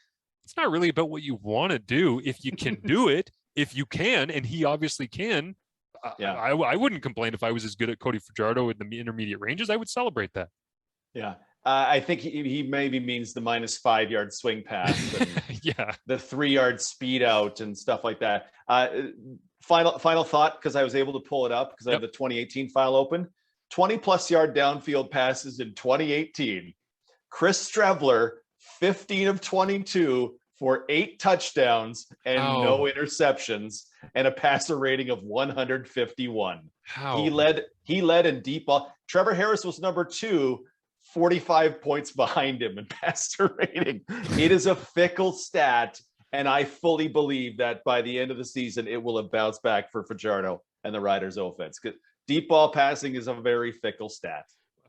it's not really about what you want to do. If you can do it, if you can, and he obviously can, I wouldn't complain if I was as good at Cody Fajardo in the intermediate ranges. I would celebrate that. Yeah. I think he maybe means the -5 yard swing pass and yeah, the 3 yard speed out and stuff like that. Final thought, because I was able to pull it up because I have the 2018 file open. 20+ yard downfield passes in 2018. Chris Streveler, 15 of 22 for 8 touchdowns and no interceptions and a passer rating of 151. He led in deep ball. Trevor Harris was number 2, 45 points behind him in passer rating. It is a fickle stat, and I fully believe that by the end of the season, it will have bounced back for Fajardo and the Riders offense. Deep ball passing is a very fickle stat.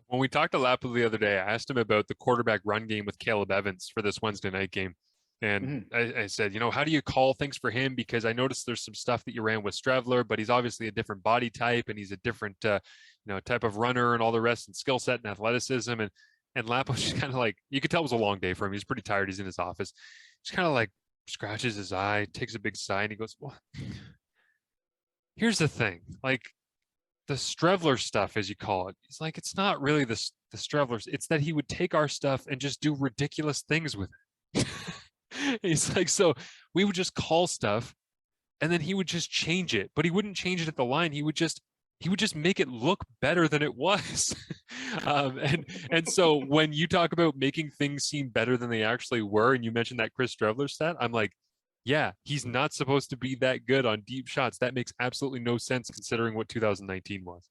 When we talked to Lapo the other day, I asked him about the quarterback run game with Caleb Evans for this Wednesday night game. And I said, how do you call things for him? Because I noticed there's some stuff that you ran with Streveler, but he's obviously a different body type and he's a different, type of runner and all the rest and skill set and athleticism. And Lapo's just kind of like, you could tell it was a long day for him. He's pretty tired. He's in his office. Just kind of like scratches his eye, takes a big sigh, and he goes, well, here's the thing. Like, the Streveler stuff, as you call it, it's like, it's not really the Strevelers. It's that he would take our stuff and just do ridiculous things with it. He's like, so we would just call stuff and then he would just change it, but he wouldn't change it at the line. He would just make it look better than it was. And so when you talk about making things seem better than they actually were, and you mentioned that Chris Streveler stat, I'm like, yeah, he's not supposed to be that good on deep shots. That makes absolutely no sense considering what 2019 was.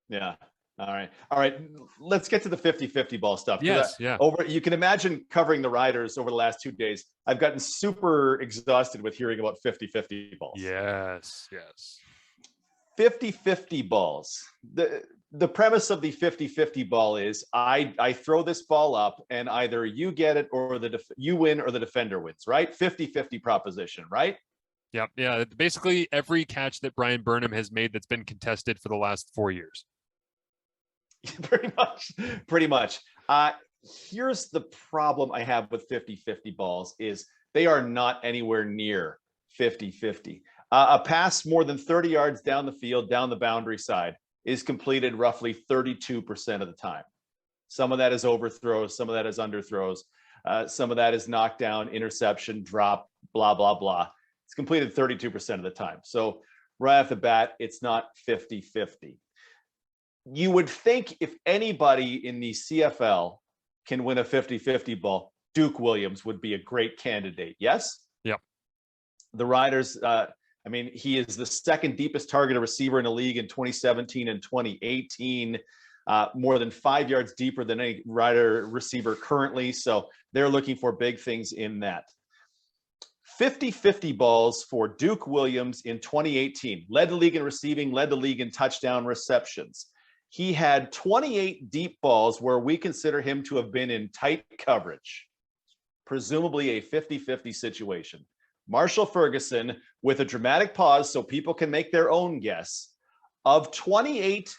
Yeah. All right. Let's get to the 50-50 ball stuff. Yes. You can imagine covering the Riders over the last 2 days. I've gotten super exhausted with hearing about 50-50 balls. Yes. 50-50 balls. The premise of the 50-50 ball is I throw this ball up and either you get it or you win or the defender wins, right? 50-50 proposition, right? Yep. Yeah. Basically every catch that Brian Burnham has made that's been contested for the last 4 years. Pretty much. Here's the problem I have with 50-50 balls is they are not anywhere near 50-50. A pass more than 30 yards down the field, down the boundary side, is completed roughly 32% of the time. Some of that is overthrows, some of that is underthrows, some of that is knockdown, interception, drop, blah, blah, blah. It's completed 32% of the time. So right off the bat, it's not 50-50. You would think if anybody in the CFL can win a 50-50 ball, Duke Williams would be a great candidate. Yes? Yep. The Riders, he is the second deepest targeted receiver in the league in 2017 and 2018, more than 5 yards deeper than any Rider receiver currently. So they're looking for big things in that. 50-50 balls for Duke Williams in 2018, led the league in receiving, led the league in touchdown receptions. He had 28 deep balls where we consider him to have been in tight coverage, presumably a 50-50 situation. Marshall Ferguson, with a dramatic pause so people can make their own guess, of 28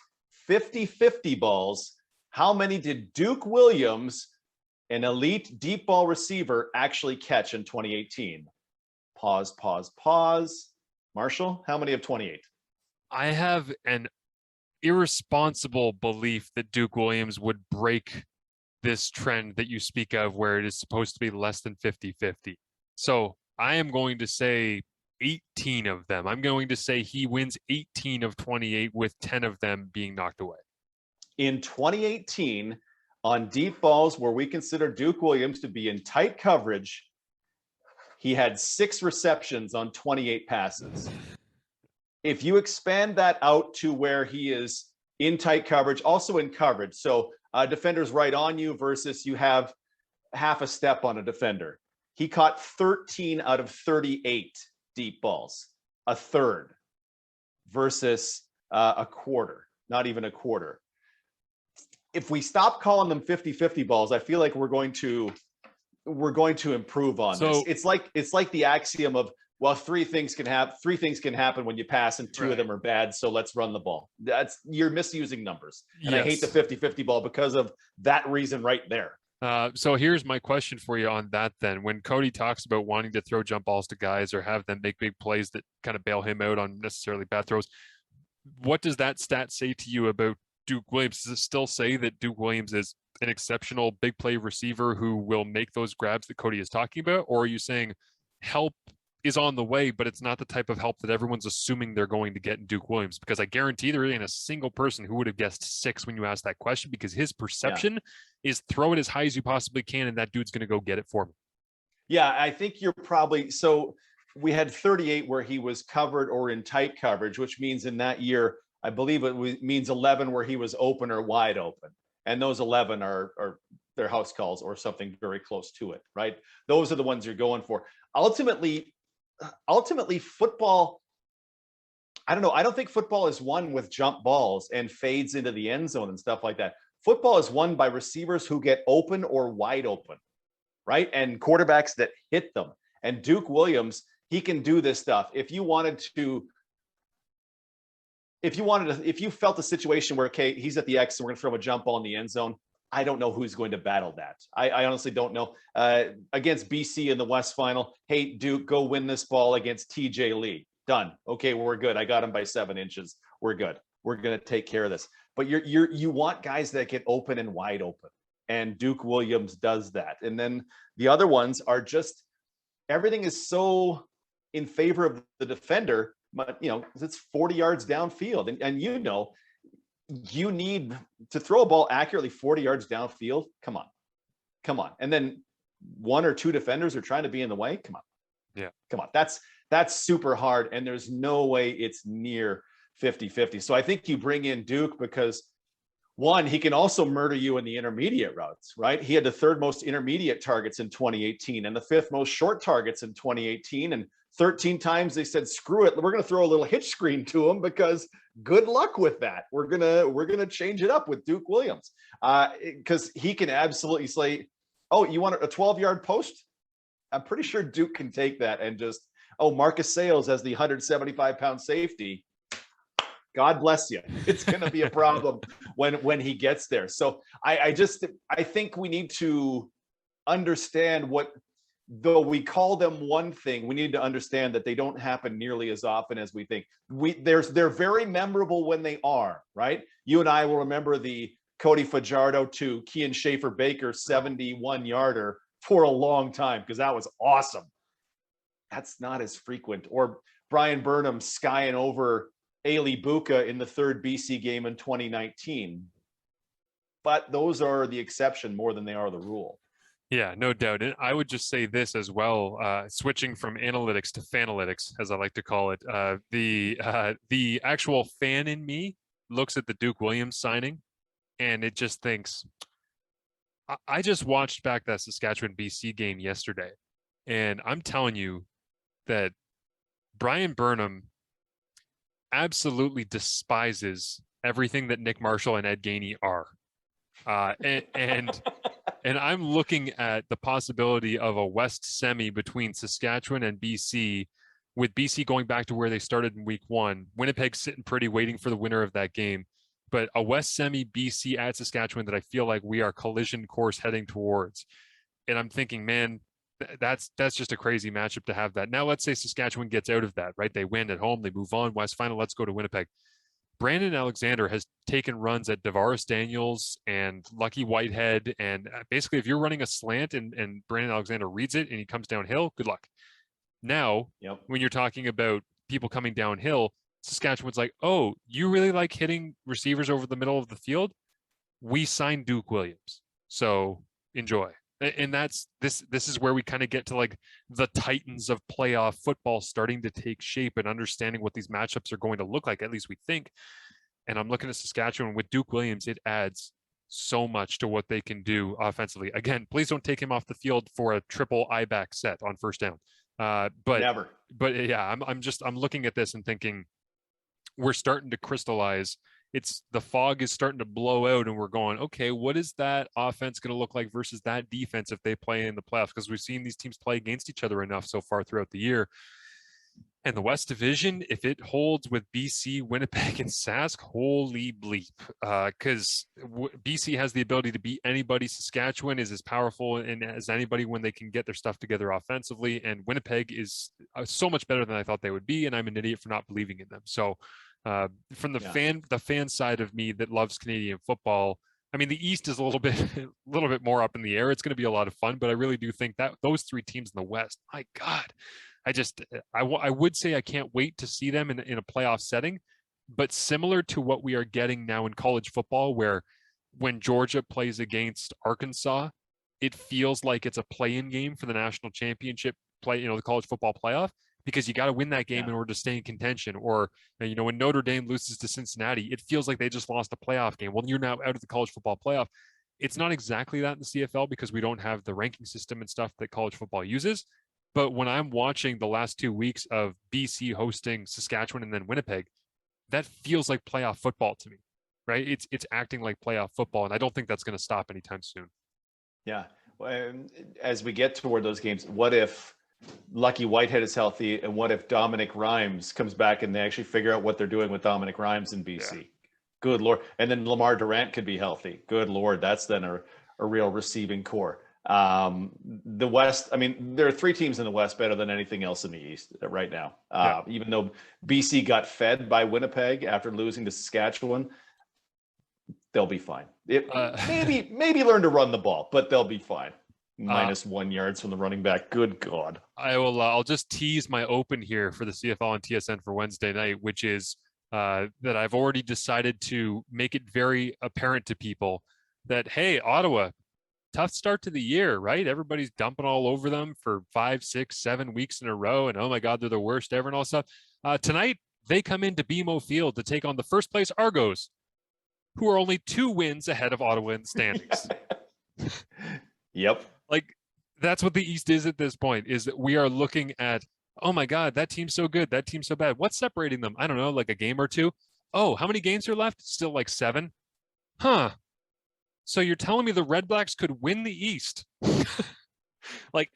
50-50 balls, how many did Duke Williams, an elite deep ball receiver, actually catch in 2018? Pause. Marshall, how many of 28? I have an irresponsible belief that Duke Williams would break this trend that you speak of where it is supposed to be less than 50-50. So I am going to say 18 of them. I'm going to say he wins 18 of 28 with 10 of them being knocked away. In 2018, on deep balls where we consider Duke Williams to be in tight coverage, he had 6 receptions on 28 passes. If you expand that out to where he is in tight coverage, also in coverage, so defender's right on you versus you have half a step on a defender, he caught 13 out of 38 deep balls. a third versus a quarter, not even a quarter. If we stop calling them 50-50 balls, I feel like we're going to improve on this. It's like the axiom of, well, three things can happen when you pass and two of them are bad, so let's run the ball. You're misusing numbers. And I hate the 50-50 ball because of that reason right there. So here's my question for you on that then. When Cody talks about wanting to throw jump balls to guys or have them make big plays that kind of bail him out on necessarily bad throws, what does that stat say to you about Duke Williams? Does it still say that Duke Williams is an exceptional big play receiver who will make those grabs that Cody is talking about? Or are you saying help is on the way, but it's not the type of help that everyone's assuming they're going to get in Duke Williams? Because I guarantee there ain't a single person who would have guessed 6 when you asked that question, because his perception is throw it as high as you possibly can and that dude's going to go get it for me. Yeah, I think you're probably, so we had 38 where he was covered or in tight coverage, which means in that year, I believe it means 11 where he was open or wide open. And those 11 are their house calls or something very close to it, right? Those are the ones you're going for. Ultimately football, I don't know. I don't think football is won with jump balls and fades into the end zone and stuff like that. Football is won by receivers who get open or wide open, right? And quarterbacks that hit them. And Duke Williams, he can do this stuff. If you felt a situation where, okay, he's at the X and we're going to throw a jump ball in the end zone, I don't know who's going to battle that. I honestly don't know. Against BC in the West Final, hey, Duke, go win this ball against TJ Lee. Done. Okay, we're good. I got him by 7 inches. We're good. We're going to take care of this. But you want guys that get open and wide open. And Duke Williams does that. And then the other ones are just, everything is so in favor of the defender, but it's 40 yards downfield. And you need to throw a ball accurately 40 yards downfield. Come on. And then 1 or 2 defenders are trying to be in the way. Come on. Yeah. Come on. That's super hard. And there's no way it's near 50-50. So I think you bring in Duke because, one, he can also murder you in the intermediate routes, right? He had the 3rd most intermediate targets in 2018 and the 5th most short targets in 2018. And 13 times they said, screw it, we're going to throw a little hitch screen to him because good luck with that. We're going to change it up with Duke Williams because he can absolutely say, oh, you want a 12-yard post? I'm pretty sure Duke can take that and just, Marcus Sales as the 175-pound safety. God bless you. It's going to be a problem when he gets there. So I think we need to understand though we call them one thing, we need to understand that they don't happen nearly as often as we think. They're very memorable when they are, right? You and I will remember the Cody Fajardo to Kean Schaefer-Baker 71-yarder for a long time because that was awesome. That's not as frequent. Or Brian Burnham skying over Ailey Buka in the 3rd BC game in 2019. But those are the exception more than they are the rule. Yeah, no doubt. And I would just say this as well, switching from analytics to fanalytics, as I like to call it. The actual fan in me looks at the Duke Williams signing and it just thinks, I just watched back that Saskatchewan BC game yesterday, and I'm telling you that Brian Burnham absolutely despises everything that Nick Marshall and Ed Gainey are. And I'm looking at the possibility of a West semi between Saskatchewan and BC, with BC going back to where they started in week 1. Winnipeg sitting pretty, waiting for the winner of that game. But a West semi BC at Saskatchewan that I feel like we are collision course heading towards. And I'm thinking, man, that's just a crazy matchup to have that. Now, let's say Saskatchewan gets out of that, right? They win at home, they move on, West Final, let's go to Winnipeg. Brandon Alexander has taken runs at Davaris Daniels and Lucky Whitehead. And basically, if you're running a slant and Brandon Alexander reads it and he comes downhill, good luck. Now, when you're talking about people coming downhill, Saskatchewan's like, oh, you really like hitting receivers over the middle of the field? We signed Duke Williams. So enjoy. And this is where we kind of get to like the titans of playoff football starting to take shape and understanding what these matchups are going to look like, at least we think. And I'm looking at Saskatchewan with Duke Williams. It adds so much to what they can do offensively. Again, please don't take him off the field for a triple I-back set on first down. Never. But yeah, I'm looking at this and thinking we're starting to crystallize. The fog is starting to blow out, and we're going, okay, what is that offense going to look like versus that defense if they play in the playoffs? Because we've seen these teams play against each other enough so far throughout the year. And the West Division, if it holds with BC, Winnipeg, and Sask, holy bleep. Because BC has the ability to beat anybody. Saskatchewan is as powerful as anybody when they can get their stuff together offensively. And Winnipeg is so much better than I thought they would be. And I'm an idiot for not believing in them. So from the fan side of me that loves Canadian football, I mean, the East is a little bit more up in the air. It's going to be a lot of fun, but I really do think that those three teams in the West, my God, I would say I can't wait to see them in a playoff setting, but similar to what we are getting now in college football, where when Georgia plays against Arkansas, it feels like it's a play-in game for the national championship the college football playoff, because you got to win that game in order to stay in contention. Or, when Notre Dame loses to Cincinnati, it feels like they just lost a playoff game. Well, you're now out of the college football playoff. It's not exactly that in the CFL because we don't have the ranking system and stuff that college football uses. But when I'm watching the last 2 weeks of BC hosting Saskatchewan and then Winnipeg, that feels like playoff football to me, right? It's acting like playoff football, and I don't think that's going to stop anytime soon. Yeah. As we get toward those games, what if Lucky Whitehead is healthy, and what if Dominic Rhymes comes back and they actually figure out what they're doing with Dominic Rhymes in BC? Yeah. Good Lord. And then Lamar Durant could be healthy. Good Lord. That's then a real receiving core. The West, I mean, there are three teams in the West better than anything else in the East right now. Even though BC got fed by Winnipeg after losing to Saskatchewan, they'll be fine. Maybe learn to run the ball, but they'll be fine. Minus 1 yards from the running back. Good God. I'll just tease my open here for the CFL and TSN for Wednesday night, which is that I've already decided to make it very apparent to people that, hey, Ottawa, tough start to the year, right? Everybody's dumping all over them for 5, 6, 7 weeks in a row. And oh my God, they're the worst ever and all stuff. Tonight, they come into BMO Field to take on the first place Argos, who are only 2 wins ahead of Ottawa in the standings. Yep. Like, that's what the East is at this point, is that we are looking at, oh my God, that team's so good. That team's so bad. What's separating them? I don't know, like a game or two. Oh, how many games are left? Still like 7. Huh. So you're telling me the Red Blacks could win the East?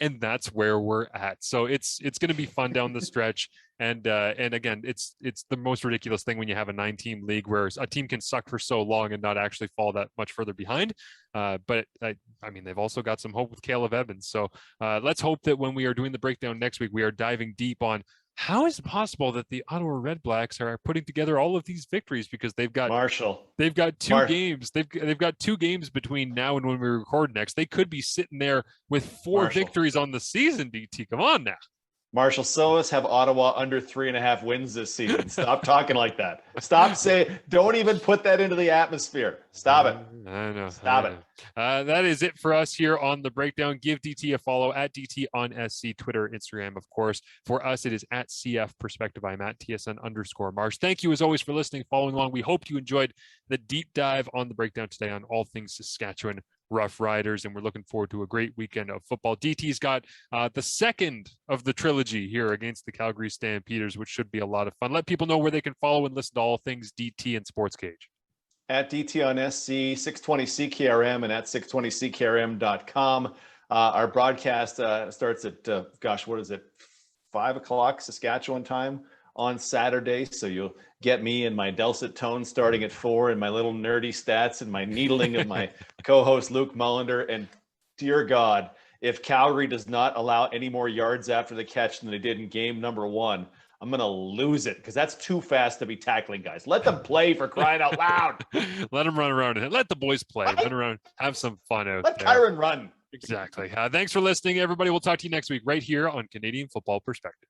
And that's where we're at. So it's going to be fun down the stretch. And again, it's the most ridiculous thing when you have a 9-team league where a team can suck for so long and not actually fall that much further behind. But I mean, they've also got some hope with Caleb Evans. So let's hope that when we are doing the breakdown next week, we are diving deep on how is it possible that the Ottawa Red Blacks are putting together all of these victories, because they've got two games. They've got 2 games between now and when we record next. They could be sitting there with 4 victories on the season, DT. Come on now. Marshall Solis have Ottawa under 3.5 wins this season. Stop talking like that. Stop saying, don't even put that into the atmosphere. Stop it. I know. Stop it. That is it for us here on The Breakdown. Give DT a follow at DT on SC, Twitter, Instagram, of course. For us, it is at CF Perspective. I'm at TSN_Marsh. Thank you as always for listening, following along. We hope you enjoyed the deep dive on The Breakdown today on all things Saskatchewan Rough Riders, and we're looking forward to a great weekend of football. DT's got the second of the trilogy here against the Calgary Stampeders, which should be a lot of fun. Let people know where they can follow and listen to all things DT and Sports Cage. At DT on SC, 620 CKRM, and at 620CKRM.com. Our broadcast starts at, what is it, 5 o'clock Saskatchewan time on Saturday. So you'll get me and my dulcet tones starting at 4, and my little nerdy stats and my needling of my co-host Luke Mullender. And dear God, if Calgary does not allow any more yards after the catch than they did in game number 1, I'm going to lose it, because that's too fast to be tackling guys. Let them play, for crying out loud. Let them run around and let the boys play. Right? Run around, have some fun out there. Let Kyron run. Exactly. Thanks for listening, everybody. We'll talk to you next week right here on Canadian Football Perspective.